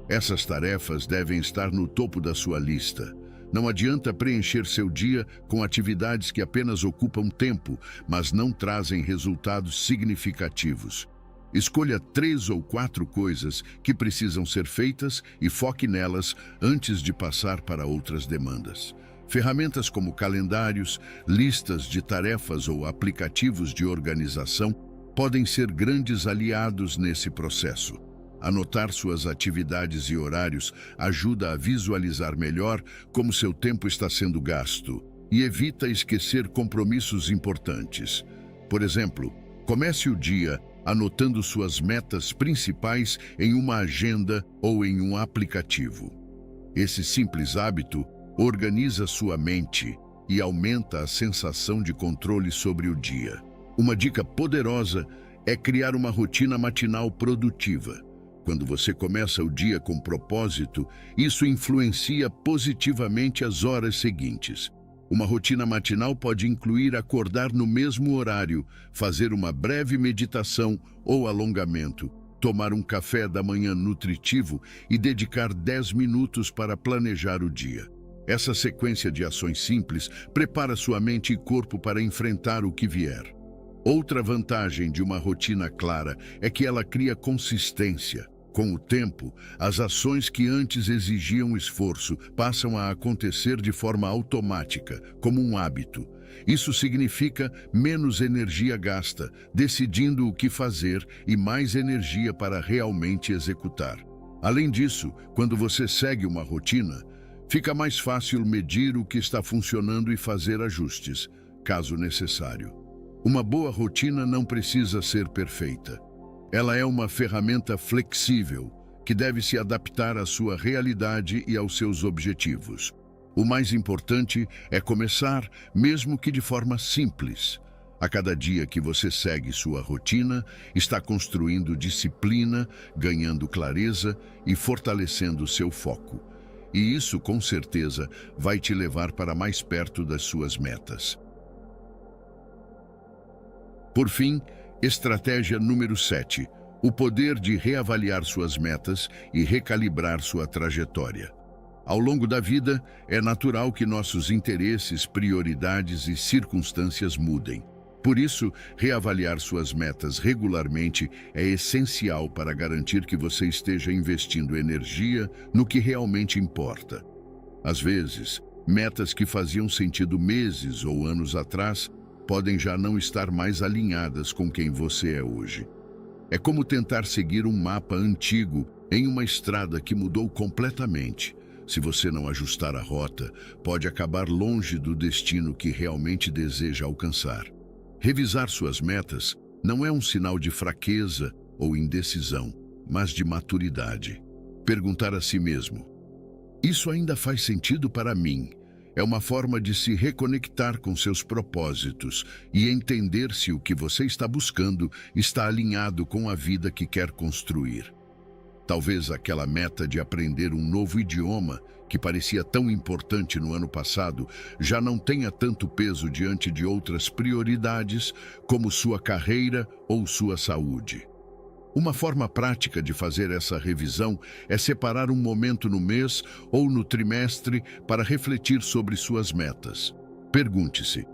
Essas tarefas devem estar no topo da sua lista. Não adianta preencher seu dia com atividades que apenas ocupam tempo, mas não trazem resultados significativos. Escolha 3 ou 4 coisas que precisam ser feitas e foque nelas antes de passar para outras demandas. Ferramentas como calendários, listas de tarefas ou aplicativos de organização podem ser grandes aliados nesse processo. Anotar suas atividades e horários ajuda a visualizar melhor como seu tempo está sendo gasto e evita esquecer compromissos importantes. Por exemplo, comece o dia anotando suas metas principais em uma agenda ou em um aplicativo. Esse simples hábito organiza sua mente e aumenta a sensação de controle sobre o dia. Uma dica poderosa é criar uma rotina matinal produtiva. Quando você começa o dia com propósito, isso influencia positivamente as horas seguintes. Uma rotina matinal pode incluir acordar no mesmo horário, fazer uma breve meditação ou alongamento, tomar um café da manhã nutritivo e dedicar 10 minutos para planejar o dia. Essa sequência de ações simples prepara sua mente e corpo para enfrentar o que vier. Outra vantagem de uma rotina clara é que ela cria consistência. Com o tempo, as ações que antes exigiam esforço passam a acontecer de forma automática, como um hábito. Isso significa menos energia gasta, decidindo o que fazer e mais energia para realmente executar. Além disso, quando você segue uma rotina, fica mais fácil medir o que está funcionando e fazer ajustes, caso necessário. Uma boa rotina não precisa ser perfeita. Ela é uma ferramenta flexível, que deve se adaptar à sua realidade e aos seus objetivos. O mais importante é começar, mesmo que de forma simples. A cada dia que você segue sua rotina, está construindo disciplina, ganhando clareza e fortalecendo seu foco. E isso, com certeza, vai te levar para mais perto das suas metas. Por fim, estratégia número 7. o poder de reavaliar suas metas e recalibrar sua trajetória. Ao longo da vida, é natural que nossos interesses, prioridades e circunstâncias mudem. Por isso, reavaliar suas metas regularmente é essencial para garantir que você esteja investindo energia no que realmente importa. Às vezes, metas que faziam sentido meses ou anos atrás podem já não estar mais alinhadas com quem você é hoje. É como tentar seguir um mapa antigo em uma estrada que mudou completamente. Se você não ajustar a rota, pode acabar longe do destino que realmente deseja alcançar. Revisar suas metas não é um sinal de fraqueza ou indecisão, mas de maturidade. Perguntar a si mesmo: isso ainda faz sentido para mim? É uma forma de se reconectar com seus propósitos e entender se o que você está buscando está alinhado com a vida que quer construir. Talvez aquela meta de aprender um novo idioma, que parecia tão importante no ano passado, já não tenha tanto peso diante de outras prioridades, como sua carreira ou sua saúde. Uma forma prática de fazer essa revisão é separar um momento no mês ou no trimestre para refletir sobre suas metas. Pergunte-se: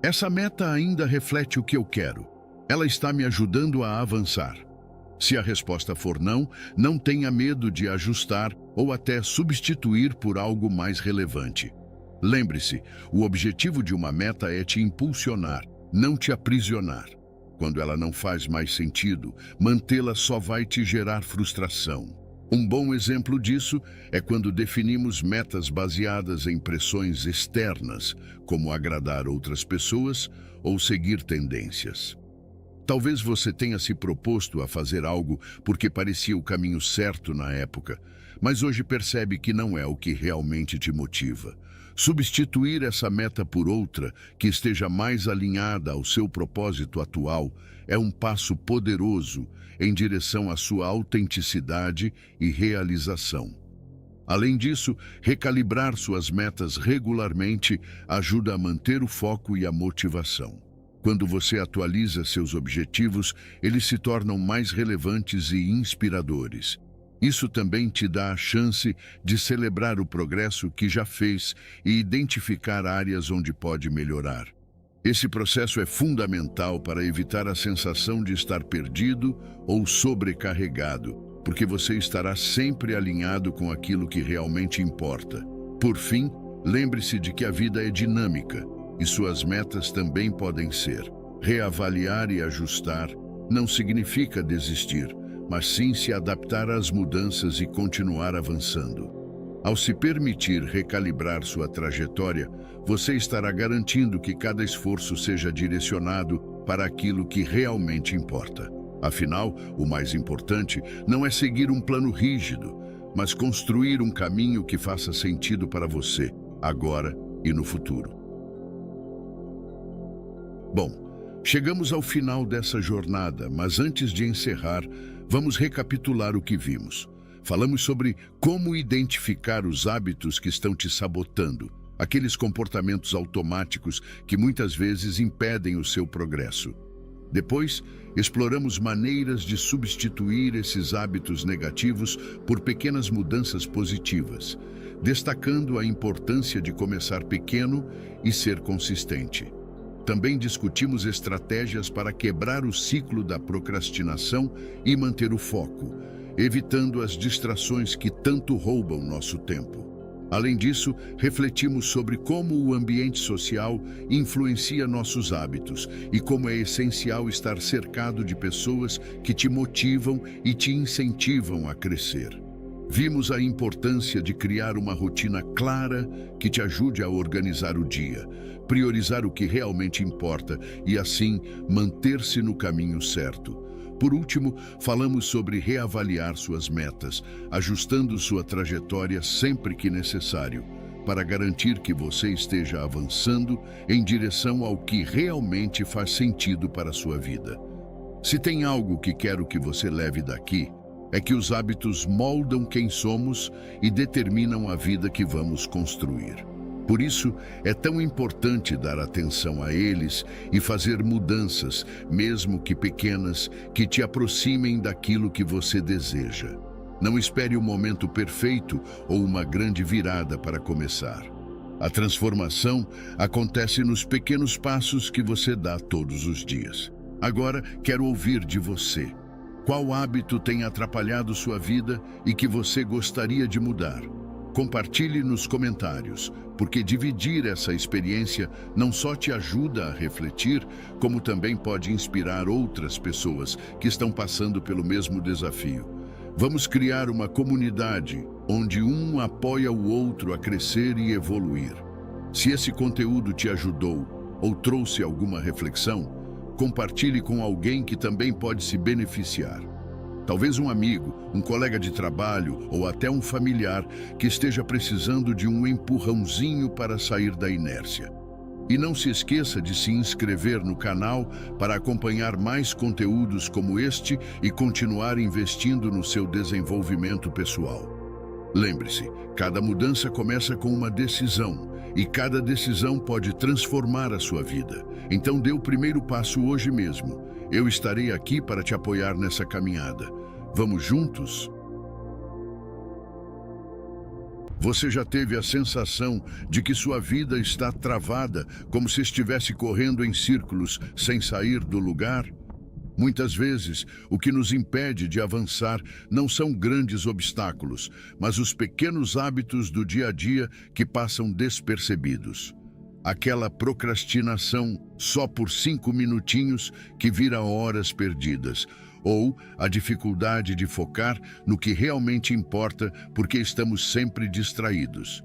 essa meta ainda reflete o que eu quero? Ela está me ajudando a avançar? Se a resposta for não, não tenha medo de ajustar ou até substituir por algo mais relevante. Lembre-se, o objetivo de uma meta é te impulsionar, não te aprisionar. Quando ela não faz mais sentido, mantê-la só vai te gerar frustração. Um bom exemplo disso é quando definimos metas baseadas em pressões externas, como agradar outras pessoas ou seguir tendências. Talvez você tenha se proposto a fazer algo porque parecia o caminho certo na época, mas hoje percebe que não é o que realmente te motiva. Substituir essa meta por outra que esteja mais alinhada ao seu propósito atual é um passo poderoso em direção à sua autenticidade e realização. Além disso, recalibrar suas metas regularmente ajuda a manter o foco e a motivação. Quando você atualiza seus objetivos, eles se tornam mais relevantes e inspiradores. Isso também te dá a chance de celebrar o progresso que já fez e identificar áreas onde pode melhorar. Esse processo é fundamental para evitar a sensação de estar perdido ou sobrecarregado, porque você estará sempre alinhado com aquilo que realmente importa. Por fim, lembre-se de que a vida é dinâmica e suas metas também podem ser. Reavaliar e ajustar não significa desistir, mas sim se adaptar às mudanças e continuar avançando. Ao se permitir recalibrar sua trajetória, você estará garantindo que cada esforço seja direcionado para aquilo que realmente importa. Afinal, o mais importante não é seguir um plano rígido, mas construir um caminho que faça sentido para você, agora e no futuro. Bom, chegamos ao final dessa jornada, mas antes de encerrar, vamos recapitular o que vimos. Falamos sobre como identificar os hábitos que estão te sabotando, aqueles comportamentos automáticos que muitas vezes impedem o seu progresso. Depois, exploramos maneiras de substituir esses hábitos negativos por pequenas mudanças positivas, destacando a importância de começar pequeno e ser consistente. Também discutimos estratégias para quebrar o ciclo da procrastinação e manter o foco, evitando as distrações que tanto roubam nosso tempo. Além disso, refletimos sobre como o ambiente social influencia nossos hábitos e como é essencial estar cercado de pessoas que te motivam e te incentivam a crescer. Vimos a importância de criar uma rotina clara que te ajude a organizar o dia, priorizar o que realmente importa e, assim, manter-se no caminho certo. Por último, falamos sobre reavaliar suas metas, ajustando sua trajetória sempre que necessário, para garantir que você esteja avançando em direção ao que realmente faz sentido para a sua vida. Se tem algo que quero que você leve daqui, é que os hábitos moldam quem somos e determinam a vida que vamos construir. Por isso, é tão importante dar atenção a eles e fazer mudanças, mesmo que pequenas, que te aproximem daquilo que você deseja. Não espere o momento perfeito ou uma grande virada para começar. A transformação acontece nos pequenos passos que você dá todos os dias. Agora, quero ouvir de você. Qual hábito tem atrapalhado sua vida e que você gostaria de mudar? Compartilhe nos comentários, porque dividir essa experiência não só te ajuda a refletir, como também pode inspirar outras pessoas que estão passando pelo mesmo desafio. Vamos criar uma comunidade onde um apoia o outro a crescer e evoluir. Se esse conteúdo te ajudou ou trouxe alguma reflexão, compartilhe com alguém que também pode se beneficiar. Talvez um amigo, um colega de trabalho ou até um familiar que esteja precisando de um empurrãozinho para sair da inércia. E não se esqueça de se inscrever no canal para acompanhar mais conteúdos como este e continuar investindo no seu desenvolvimento pessoal. Lembre-se, cada mudança começa com uma decisão e cada decisão pode transformar a sua vida. Então dê o primeiro passo hoje mesmo. Eu estarei aqui para te apoiar nessa caminhada. Vamos juntos? Você já teve a sensação de que sua vida está travada, como se estivesse correndo em círculos sem sair do lugar? Muitas vezes, o que nos impede de avançar não são grandes obstáculos, mas os pequenos hábitos do dia a dia que passam despercebidos. Aquela procrastinação só por 5 minutinhos que vira horas perdidas, ou a dificuldade de focar no que realmente importa porque estamos sempre distraídos.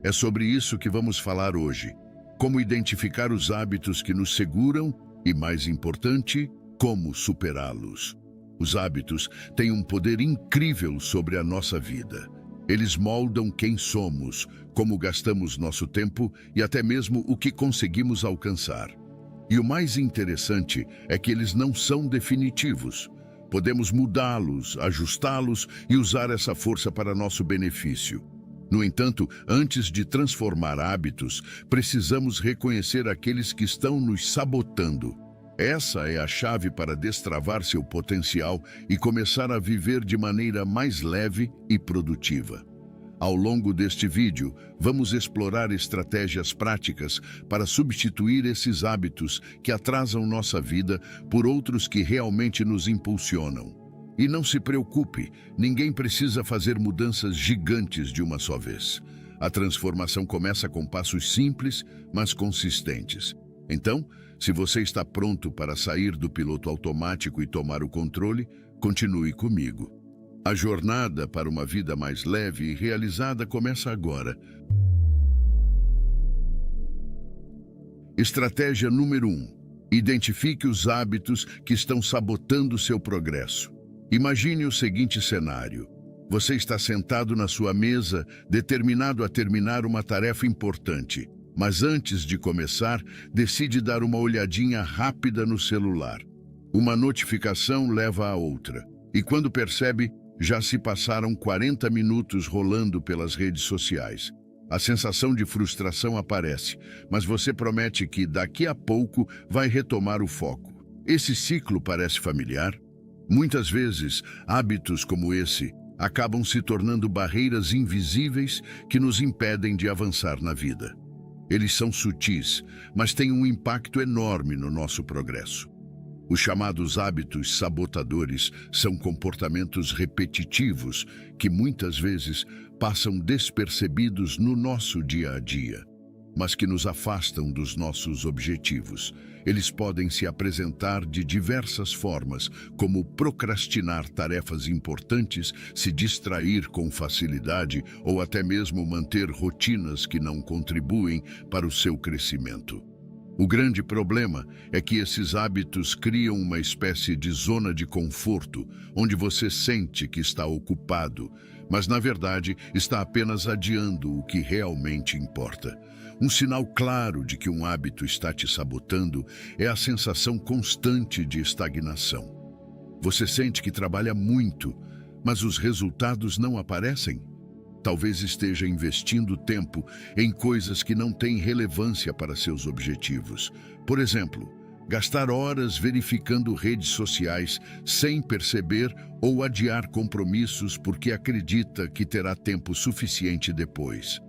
É sobre isso que vamos falar hoje. Como identificar os hábitos que nos seguram e, mais importante, como superá-los. Os hábitos têm um poder incrível sobre a nossa vida. Eles moldam quem somos, como gastamos nosso tempo e até mesmo o que conseguimos alcançar. E o mais interessante é que eles não são definitivos. Podemos mudá-los, ajustá-los e usar essa força para nosso benefício. No entanto, antes de transformar hábitos, precisamos reconhecer aqueles que estão nos sabotando. Essa é a chave para destravar seu potencial e começar a viver de maneira mais leve e produtiva. Ao longo deste vídeo, vamos explorar estratégias práticas para substituir esses hábitos que atrasam nossa vida por outros que realmente nos impulsionam. E não se preocupe, ninguém precisa fazer mudanças gigantes de uma só vez. A transformação começa com passos simples, mas consistentes. Então, se você está pronto para sair do piloto automático e tomar o controle, continue comigo. A jornada para uma vida mais leve e realizada começa agora. Estratégia número 1. Identifique os hábitos que estão sabotando seu progresso. Imagine o seguinte cenário. Você está sentado na sua mesa, determinado a terminar uma tarefa importante. Mas antes de começar, decide dar uma olhadinha rápida no celular. Uma notificação leva a outra. E quando percebe, já se passaram 40 minutos rolando pelas redes sociais. A sensação de frustração aparece, mas você promete que daqui a pouco vai retomar o foco. Esse ciclo parece familiar? Muitas vezes, hábitos como esse acabam se tornando barreiras invisíveis que nos impedem de avançar na vida. Eles são sutis, mas têm um impacto enorme no nosso progresso. Os chamados hábitos sabotadores são comportamentos repetitivos que muitas vezes passam despercebidos no nosso dia a dia, mas que nos afastam dos nossos objetivos. Eles podem se apresentar de diversas formas, como procrastinar tarefas importantes, se distrair com facilidade ou até mesmo manter rotinas que não contribuem para o seu crescimento. O grande problema é que esses hábitos criam uma espécie de zona de conforto, onde você sente que está ocupado, mas na verdade está apenas adiando o que realmente importa. Um sinal claro de que um hábito está te sabotando é a sensação constante de estagnação. Você sente que trabalha muito, mas os resultados não aparecem? Talvez esteja investindo tempo em coisas que não têm relevância para seus objetivos. Por exemplo, gastar horas verificando redes sociais sem perceber ou adiar compromissos porque acredita que terá tempo suficiente depois.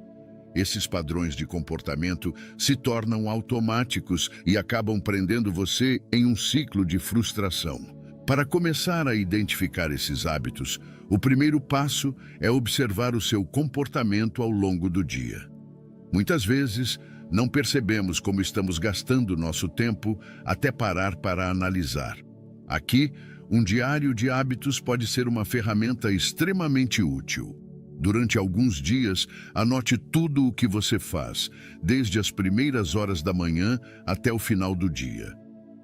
Esses padrões de comportamento se tornam automáticos e acabam prendendo você em um ciclo de frustração. Para começar a identificar esses hábitos, o primeiro passo é observar o seu comportamento ao longo do dia. Muitas vezes, não percebemos como estamos gastando nosso tempo até parar para analisar. Aqui, um diário de hábitos pode ser uma ferramenta extremamente útil. Durante alguns dias, anote tudo o que você faz, desde as primeiras horas da manhã até o final do dia.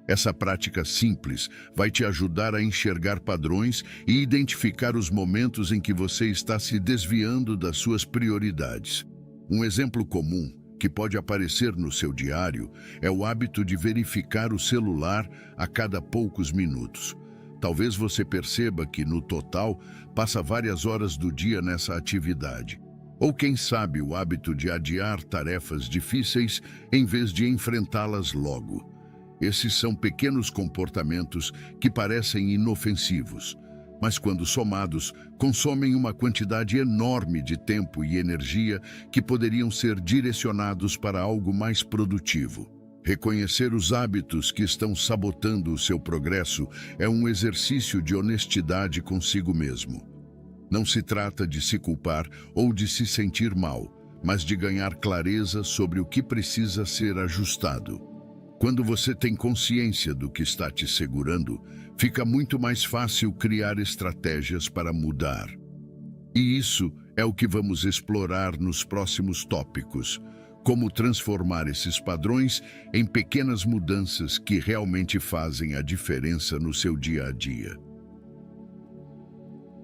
Essa prática simples vai te ajudar a enxergar padrões e identificar os momentos em que você está se desviando das suas prioridades. Um exemplo comum que pode aparecer no seu diário é o hábito de verificar o celular a cada poucos minutos. Talvez você perceba que, no total, passa várias horas do dia nessa atividade. Ou, quem sabe, o hábito de adiar tarefas difíceis em vez de enfrentá-las logo. Esses são pequenos comportamentos que parecem inofensivos, mas quando somados, consomem uma quantidade enorme de tempo e energia que poderiam ser direcionados para algo mais produtivo. Reconhecer os hábitos que estão sabotando o seu progresso é um exercício de honestidade consigo mesmo. Não se trata de se culpar ou de se sentir mal, mas de ganhar clareza sobre o que precisa ser ajustado. Quando você tem consciência do que está te segurando, fica muito mais fácil criar estratégias para mudar. E isso é o que vamos explorar nos próximos tópicos: como transformar esses padrões em pequenas mudanças que realmente fazem a diferença no seu dia a dia.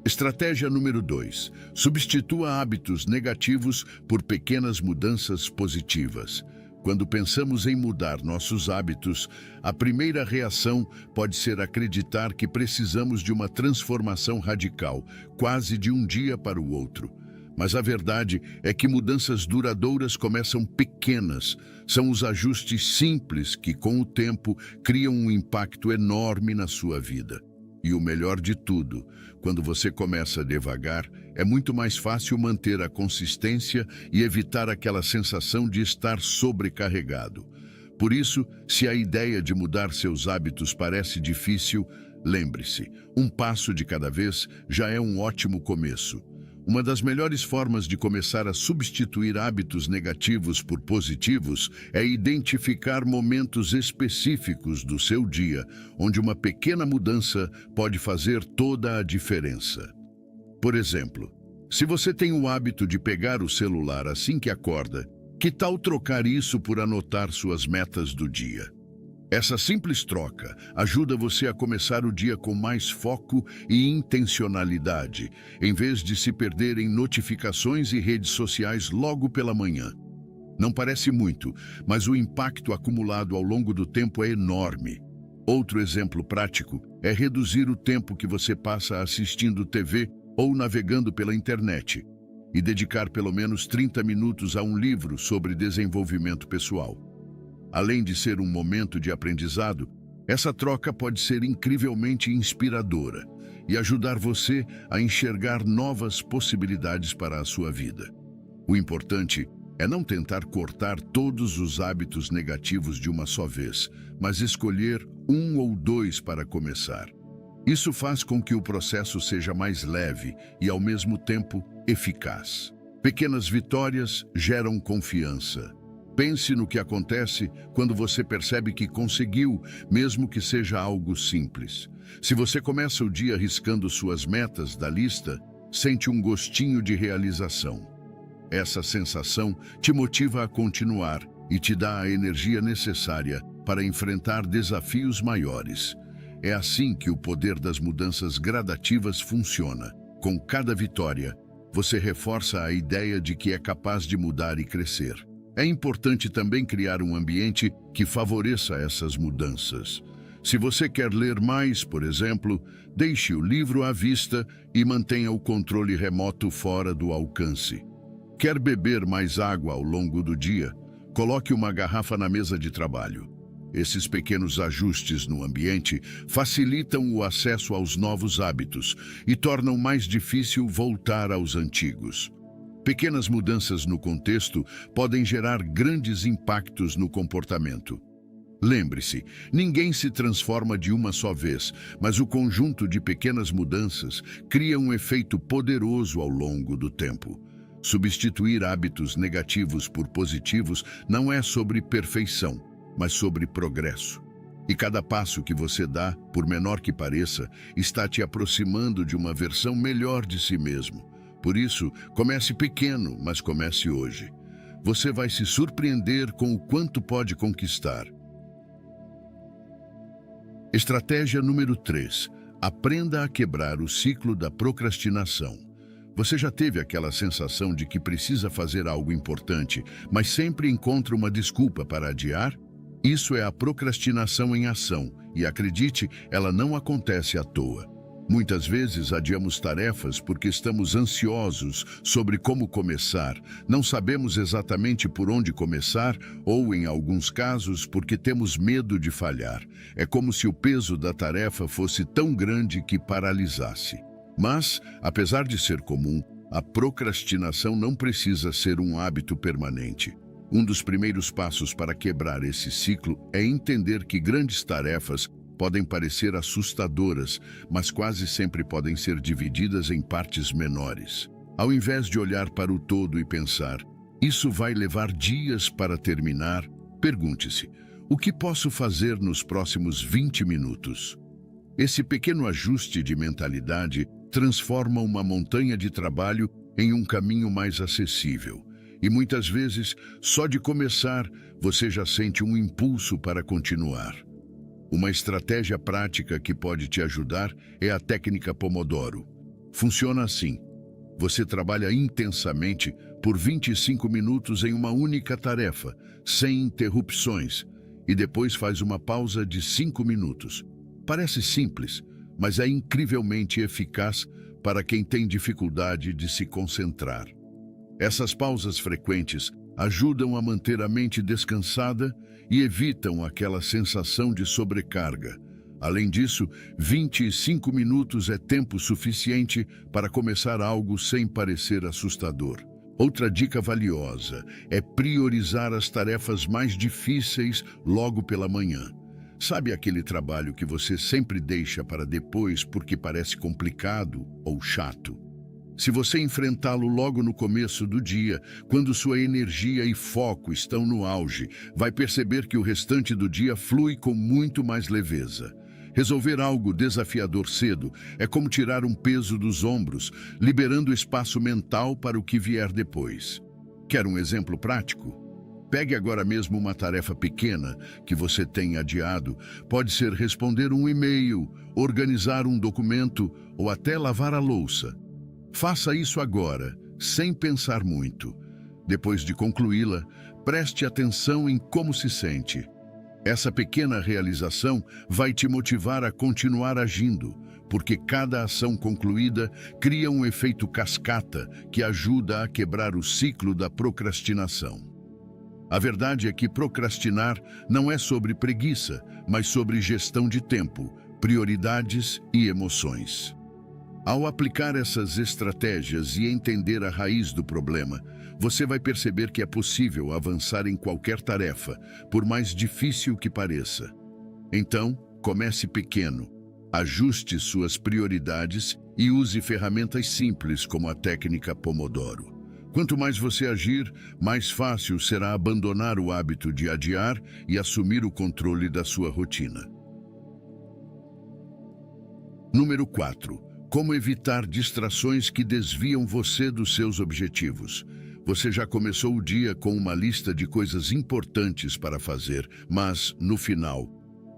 Estratégia número 2. Substitua hábitos negativos por pequenas mudanças positivas. Quando pensamos em mudar nossos hábitos, a primeira reação pode ser acreditar que precisamos de uma transformação radical, quase de um dia para o outro. Mas a verdade é que mudanças duradouras começam pequenas. São os ajustes simples que, com o tempo, criam um impacto enorme na sua vida. E o melhor de tudo, quando você começa devagar, é muito mais fácil manter a consistência e evitar aquela sensação de estar sobrecarregado. Por isso, se a ideia de mudar seus hábitos parece difícil, lembre-se, um passo de cada vez já é um ótimo começo. Uma das melhores formas de começar a substituir hábitos negativos por positivos é identificar momentos específicos do seu dia, onde uma pequena mudança pode fazer toda a diferença. Por exemplo, se você tem o hábito de pegar o celular assim que acorda, que tal trocar isso por anotar suas metas do dia? Essa simples troca ajuda você a começar o dia com mais foco e intencionalidade, em vez de se perder em notificações e redes sociais logo pela manhã. Não parece muito, mas o impacto acumulado ao longo do tempo é enorme. Outro exemplo prático é reduzir o tempo que você passa assistindo TV ou navegando pela internet, e dedicar pelo menos 30 minutos a um livro sobre desenvolvimento pessoal. Além de ser um momento de aprendizado, essa troca pode ser incrivelmente inspiradora e ajudar você a enxergar novas possibilidades para a sua vida. O importante é não tentar cortar todos os hábitos negativos de uma só vez, mas escolher um ou dois para começar. Isso faz com que o processo seja mais leve e, ao mesmo tempo, eficaz. Pequenas vitórias geram confiança. Pense no que acontece quando você percebe que conseguiu, mesmo que seja algo simples. Se você começa o dia riscando suas metas da lista, sente um gostinho de realização. Essa sensação te motiva a continuar e te dá a energia necessária para enfrentar desafios maiores. É assim que o poder das mudanças gradativas funciona. Com cada vitória, você reforça a ideia de que é capaz de mudar e crescer. É importante também criar um ambiente que favoreça essas mudanças. Se você quer ler mais, por exemplo, deixe o livro à vista e mantenha o controle remoto fora do alcance. Quer beber mais água ao longo do dia? Coloque uma garrafa na mesa de trabalho. Esses pequenos ajustes no ambiente facilitam o acesso aos novos hábitos e tornam mais difícil voltar aos antigos. Pequenas mudanças no contexto podem gerar grandes impactos no comportamento. Lembre-se, ninguém se transforma de uma só vez, mas o conjunto de pequenas mudanças cria um efeito poderoso ao longo do tempo. Substituir hábitos negativos por positivos não é sobre perfeição, mas sobre progresso. E cada passo que você dá, por menor que pareça, está te aproximando de uma versão melhor de si mesmo. Por isso, comece pequeno, mas comece hoje. Você vai se surpreender com o quanto pode conquistar. Estratégia número 3. Aprenda a quebrar o ciclo da procrastinação. Você já teve aquela sensação de que precisa fazer algo importante, mas sempre encontra uma desculpa para adiar? Isso é a procrastinação em ação, e acredite, ela não acontece à toa. Muitas vezes adiamos tarefas porque estamos ansiosos sobre como começar, não sabemos exatamente por onde começar ou, em alguns casos, porque temos medo de falhar. É como se o peso da tarefa fosse tão grande que paralisasse. Mas, apesar de ser comum, a procrastinação não precisa ser um hábito permanente. Um dos primeiros passos para quebrar esse ciclo é entender que grandes tarefas podem parecer assustadoras, mas quase sempre podem ser divididas em partes menores. Ao invés de olhar para o todo e pensar, isso vai levar dias para terminar, pergunte-se, o que posso fazer nos próximos 20 minutos? Esse pequeno ajuste de mentalidade transforma uma montanha de trabalho em um caminho mais acessível. E muitas vezes, só de começar, você já sente um impulso para continuar. Uma estratégia prática que pode te ajudar é a técnica Pomodoro. Funciona assim. Você trabalha intensamente por 25 minutos em uma única tarefa, sem interrupções, e depois faz uma pausa de 5 minutos. Parece simples, mas é incrivelmente eficaz para quem tem dificuldade de se concentrar. Essas pausas frequentes ajudam a manter a mente descansada e evitam aquela sensação de sobrecarga. Além disso, 25 minutos é tempo suficiente para começar algo sem parecer assustador. Outra dica valiosa é priorizar as tarefas mais difíceis logo pela manhã. Sabe aquele trabalho que você sempre deixa para depois porque parece complicado ou chato? Se você enfrentá-lo logo no começo do dia, quando sua energia e foco estão no auge, vai perceber que o restante do dia flui com muito mais leveza. Resolver algo desafiador cedo é como tirar um peso dos ombros, liberando espaço mental para o que vier depois. Quer um exemplo prático? Pegue agora mesmo uma tarefa pequena que você tem adiado. Pode ser responder um e-mail, organizar um documento ou até lavar a louça. Faça isso agora, sem pensar muito. Depois de concluí-la, preste atenção em como se sente. Essa pequena realização vai te motivar a continuar agindo, porque cada ação concluída cria um efeito cascata que ajuda a quebrar o ciclo da procrastinação. A verdade é que procrastinar não é sobre preguiça, mas sobre gestão de tempo, prioridades e emoções. Ao aplicar essas estratégias e entender a raiz do problema, você vai perceber que é possível avançar em qualquer tarefa, por mais difícil que pareça. Então, comece pequeno, ajuste suas prioridades e use ferramentas simples como a técnica Pomodoro. Quanto mais você agir, mais fácil será abandonar o hábito de adiar e assumir o controle da sua rotina. Número 4. Como evitar distrações que desviam você dos seus objetivos. Você já começou o dia com uma lista de coisas importantes para fazer, mas, no final,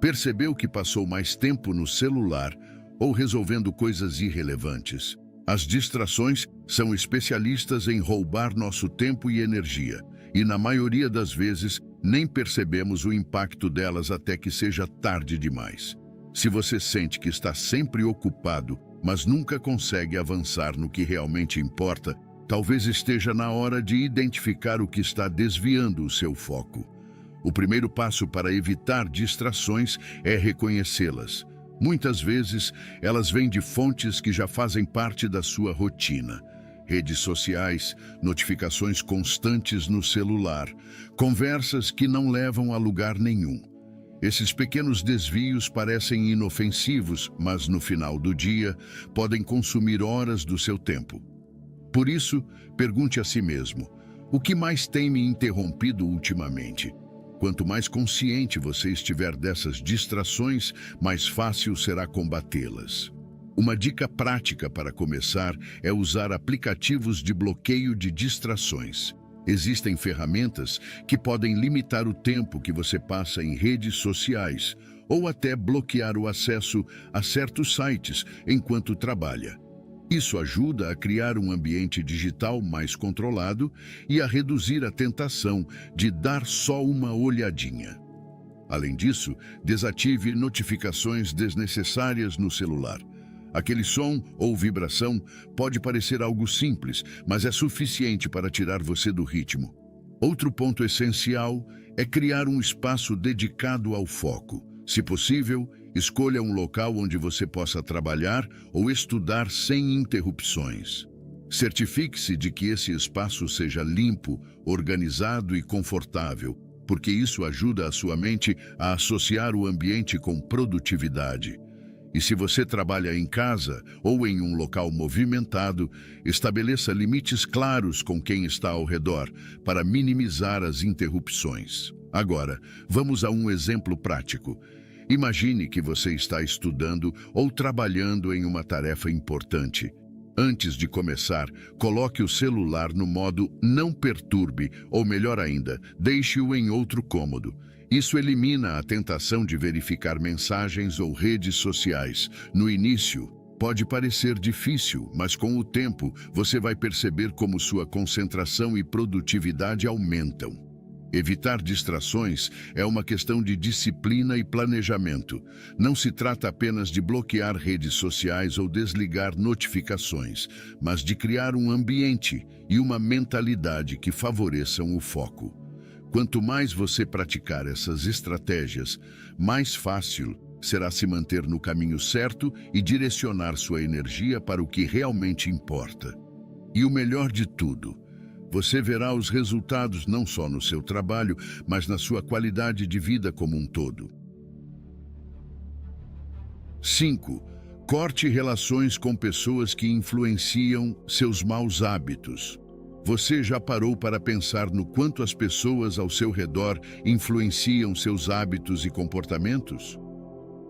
percebeu que passou mais tempo no celular ou resolvendo coisas irrelevantes. As distrações são especialistas em roubar nosso tempo e energia, e na maioria das vezes Nem percebemos o impacto delas até que seja tarde demais. Se você sente que está sempre ocupado, mas nunca consegue avançar no que realmente importa, talvez esteja na hora de identificar o que está desviando o seu foco. O primeiro passo para evitar distrações é reconhecê-las. Muitas vezes, elas vêm de fontes que já fazem parte da sua rotina. Redes sociais, notificações constantes no celular, conversas que não levam a lugar nenhum. Esses pequenos desvios parecem inofensivos, mas no final do dia podem consumir horas do seu tempo. Por isso, pergunte a si mesmo: o que mais tem me interrompido ultimamente? Quanto mais consciente você estiver dessas distrações, mais fácil será combatê-las. Uma dica prática para começar é usar aplicativos de bloqueio de distrações. Existem ferramentas que podem limitar o tempo que você passa em redes sociais ou até bloquear o acesso a certos sites enquanto trabalha. Isso ajuda a criar um ambiente digital mais controlado e a reduzir a tentação de dar só uma olhadinha. Além disso, desative notificações desnecessárias no celular. Aquele som ou vibração pode parecer algo simples, mas é suficiente para tirar você do ritmo. Outro ponto essencial é criar um espaço dedicado ao foco. Se possível, escolha um local onde você possa trabalhar ou estudar sem interrupções. Certifique-se de que esse espaço seja limpo, organizado e confortável, porque isso ajuda a sua mente a associar o ambiente com produtividade. E se você trabalha em casa ou em um local movimentado, estabeleça limites claros com quem está ao redor para minimizar as interrupções. Agora, vamos a um exemplo prático. Imagine que você está estudando ou trabalhando em uma tarefa importante. Antes de começar, coloque o celular no modo não perturbe, ou melhor ainda, deixe-o em outro cômodo. Isso elimina a tentação de verificar mensagens ou redes sociais. No início, pode parecer difícil, mas com o tempo você vai perceber como sua concentração e produtividade aumentam. Evitar distrações é uma questão de disciplina e planejamento. Não se trata apenas de bloquear redes sociais ou desligar notificações, mas de criar um ambiente e uma mentalidade que favoreçam o foco. Quanto mais você praticar essas estratégias, mais fácil será se manter no caminho certo e direcionar sua energia para o que realmente importa. E o melhor de tudo, você verá os resultados não só no seu trabalho, mas na sua qualidade de vida como um todo. 5. Corte relações com pessoas que influenciam seus maus hábitos. Você já parou para pensar no quanto as pessoas ao seu redor influenciam seus hábitos e comportamentos?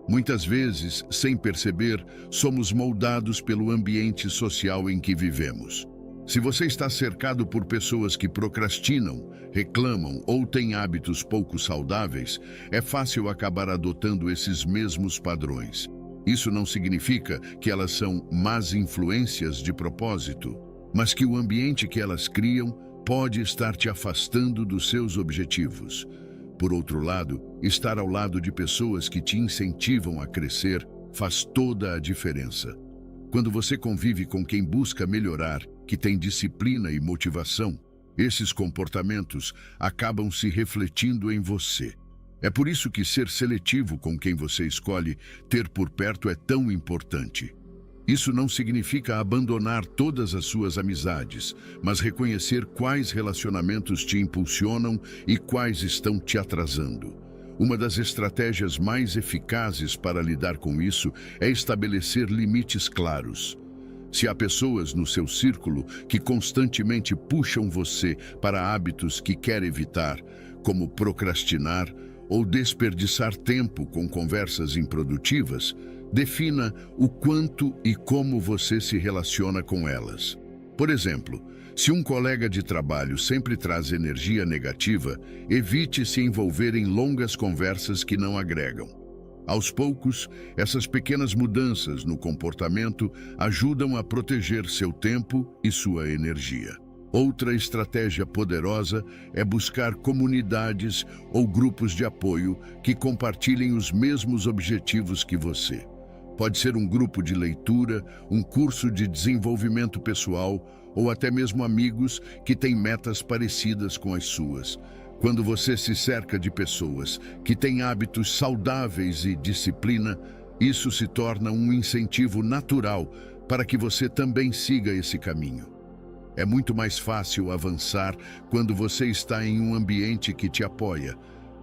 Muitas vezes, sem perceber, somos moldados pelo ambiente social em que vivemos. Se você está cercado por pessoas que procrastinam, reclamam ou têm hábitos pouco saudáveis, é fácil acabar adotando esses mesmos padrões. Isso não significa que elas são más influências de propósito, mas que o ambiente que elas criam pode estar te afastando dos seus objetivos. Por outro lado, estar ao lado de pessoas que te incentivam a crescer faz toda a diferença. Quando você convive com quem busca melhorar, que tem disciplina e motivação, esses comportamentos acabam se refletindo em você. É por isso que ser seletivo com quem você escolhe ter por perto é tão importante. Isso não significa abandonar todas as suas amizades, mas reconhecer quais relacionamentos te impulsionam e quais estão te atrasando. Uma das estratégias mais eficazes para lidar com isso é estabelecer limites claros. Se há pessoas no seu círculo que constantemente puxam você para hábitos que quer evitar, como procrastinar ou desperdiçar tempo com conversas improdutivas, defina o quanto e como você se relaciona com elas. Por exemplo, se um colega de trabalho sempre traz energia negativa, evite se envolver em longas conversas que não agregam. Aos poucos, essas pequenas mudanças no comportamento ajudam a proteger seu tempo e sua energia. Outra estratégia poderosa é buscar comunidades ou grupos de apoio que compartilhem os mesmos objetivos que você. Pode ser um grupo de leitura, um curso de desenvolvimento pessoal ou até mesmo amigos que têm metas parecidas com as suas. Quando você se cerca de pessoas que têm hábitos saudáveis e disciplina, isso se torna um incentivo natural para que você também siga esse caminho. É muito mais fácil avançar quando você está em um ambiente que te apoia.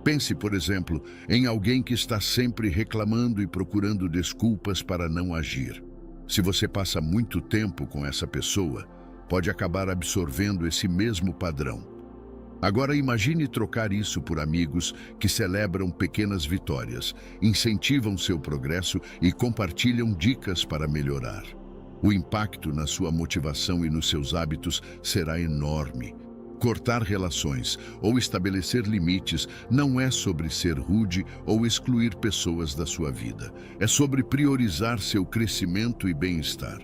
Pense, por exemplo, em alguém que está sempre reclamando e procurando desculpas para não agir. Se você passa muito tempo com essa pessoa, pode acabar absorvendo esse mesmo padrão. Agora imagine trocar isso por amigos que celebram pequenas vitórias, incentivam seu progresso e compartilham dicas para melhorar. O impacto na sua motivação e nos seus hábitos será enorme. Cortar relações ou estabelecer limites não é sobre ser rude ou excluir pessoas da sua vida. É sobre priorizar seu crescimento e bem-estar.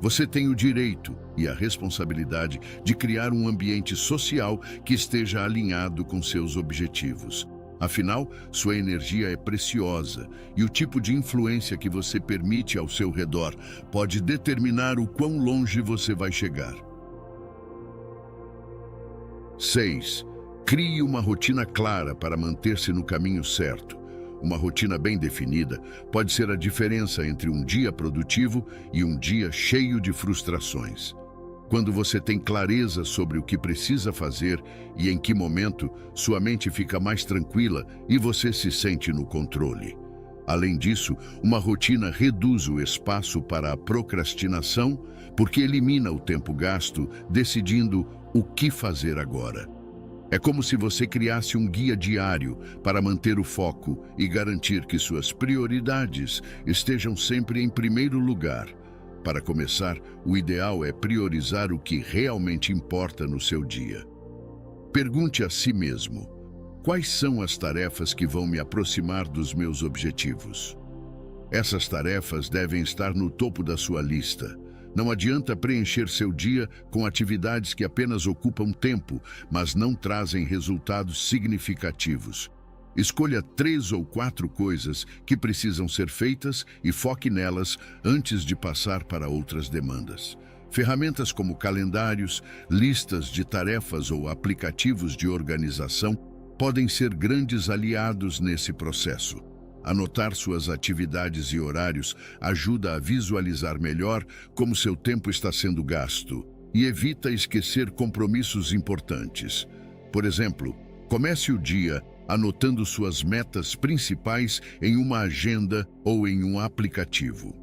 Você tem o direito e a responsabilidade de criar um ambiente social que esteja alinhado com seus objetivos. Afinal, sua energia é preciosa e o tipo de influência que você permite ao seu redor pode determinar o quão longe você vai chegar. 6. Crie uma rotina clara para manter-se no caminho certo. Uma rotina bem definida pode ser a diferença entre um dia produtivo e um dia cheio de frustrações. Quando você tem clareza sobre o que precisa fazer e em que momento, sua mente fica mais tranquila e você se sente no controle. Além disso, uma rotina reduz o espaço para a procrastinação, porque elimina o tempo gasto decidindo o que fazer agora. É como se você criasse um guia diário para manter o foco e garantir que suas prioridades estejam sempre em primeiro lugar. Para começar, o ideal é priorizar o que realmente importa no seu dia. Pergunte a si mesmo: quais são as tarefas que vão me aproximar dos meus objetivos? Essas tarefas devem estar no topo da sua lista. Não adianta preencher seu dia com atividades que apenas ocupam tempo, mas não trazem resultados significativos. Escolha 3 ou 4 coisas que precisam ser feitas e foque nelas antes de passar para outras demandas. Ferramentas como calendários, listas de tarefas ou aplicativos de organização podem ser grandes aliados nesse processo. Anotar suas atividades e horários ajuda a visualizar melhor como seu tempo está sendo gasto e evita esquecer compromissos importantes. Por exemplo, comece o dia anotando suas metas principais em uma agenda ou em um aplicativo.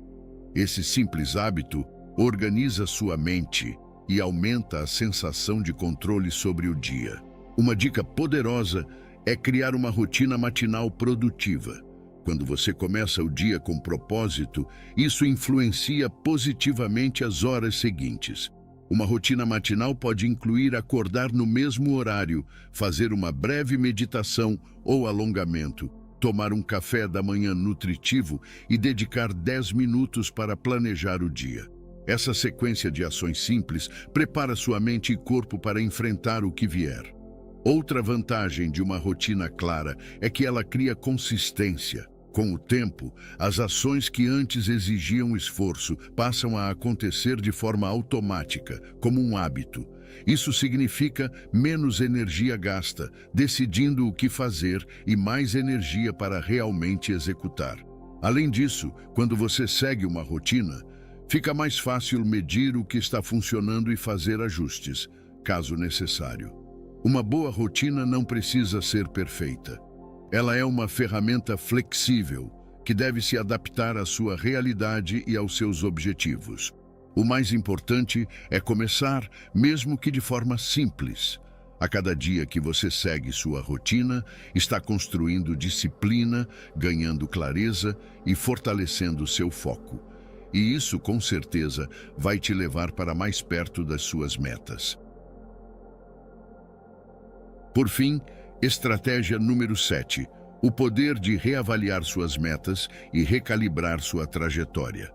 Esse simples hábito organiza sua mente e aumenta a sensação de controle sobre o dia. Uma dica poderosa é criar uma rotina matinal produtiva. Quando você começa o dia com propósito, isso influencia positivamente as horas seguintes. Uma rotina matinal pode incluir acordar no mesmo horário, fazer uma breve meditação ou alongamento, tomar um café da manhã nutritivo e dedicar 10 minutos para planejar o dia. Essa sequência de ações simples prepara sua mente e corpo para enfrentar o que vier. Outra vantagem de uma rotina clara é que ela cria consistência. Com o tempo, as ações que antes exigiam esforço passam a acontecer de forma automática, como um hábito. Isso significa menos energia gasta, decidindo o que fazer e mais energia para realmente executar. Além disso, quando você segue uma rotina, fica mais fácil medir o que está funcionando e fazer ajustes, caso necessário. Uma boa rotina não precisa ser perfeita. Ela é uma ferramenta flexível, que deve se adaptar à sua realidade e aos seus objetivos. O mais importante é começar, mesmo que de forma simples. A cada dia que você segue sua rotina, está construindo disciplina, ganhando clareza e fortalecendo seu foco. E isso, com certeza, vai te levar para mais perto das suas metas. Por fim, estratégia número 7. O poder de reavaliar suas metas e recalibrar sua trajetória.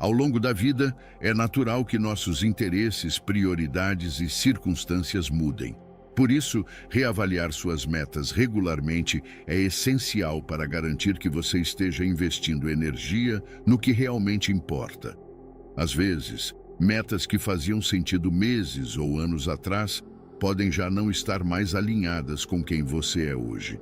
Ao longo da vida, é natural que nossos interesses, prioridades e circunstâncias mudem. Por isso, reavaliar suas metas regularmente é essencial para garantir que você esteja investindo energia no que realmente importa. Às vezes, metas que faziam sentido meses ou anos atrás podem já não estar mais alinhadas com quem você é hoje.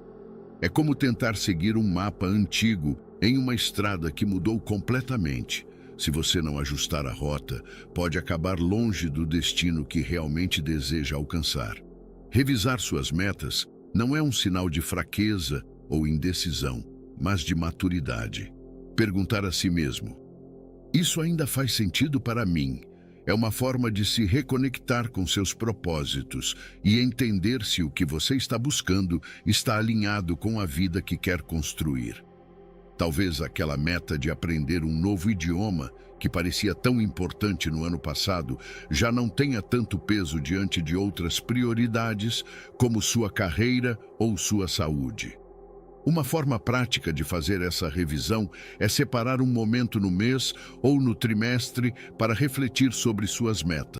É como tentar seguir um mapa antigo em uma estrada que mudou completamente. Se você não ajustar a rota, pode acabar longe do destino que realmente deseja alcançar. Revisar suas metas não é um sinal de fraqueza ou indecisão, mas de maturidade. Perguntar a si mesmo: isso ainda faz sentido para mim? É uma forma de se reconectar com seus propósitos e entender se o que você está buscando está alinhado com a vida que quer construir. Talvez aquela meta de aprender um novo idioma, que parecia tão importante no ano passado, já não tenha tanto peso diante de outras prioridades, como sua carreira ou sua saúde. Uma forma prática de fazer essa revisão é separar um momento no mês ou no trimestre para refletir sobre suas metas.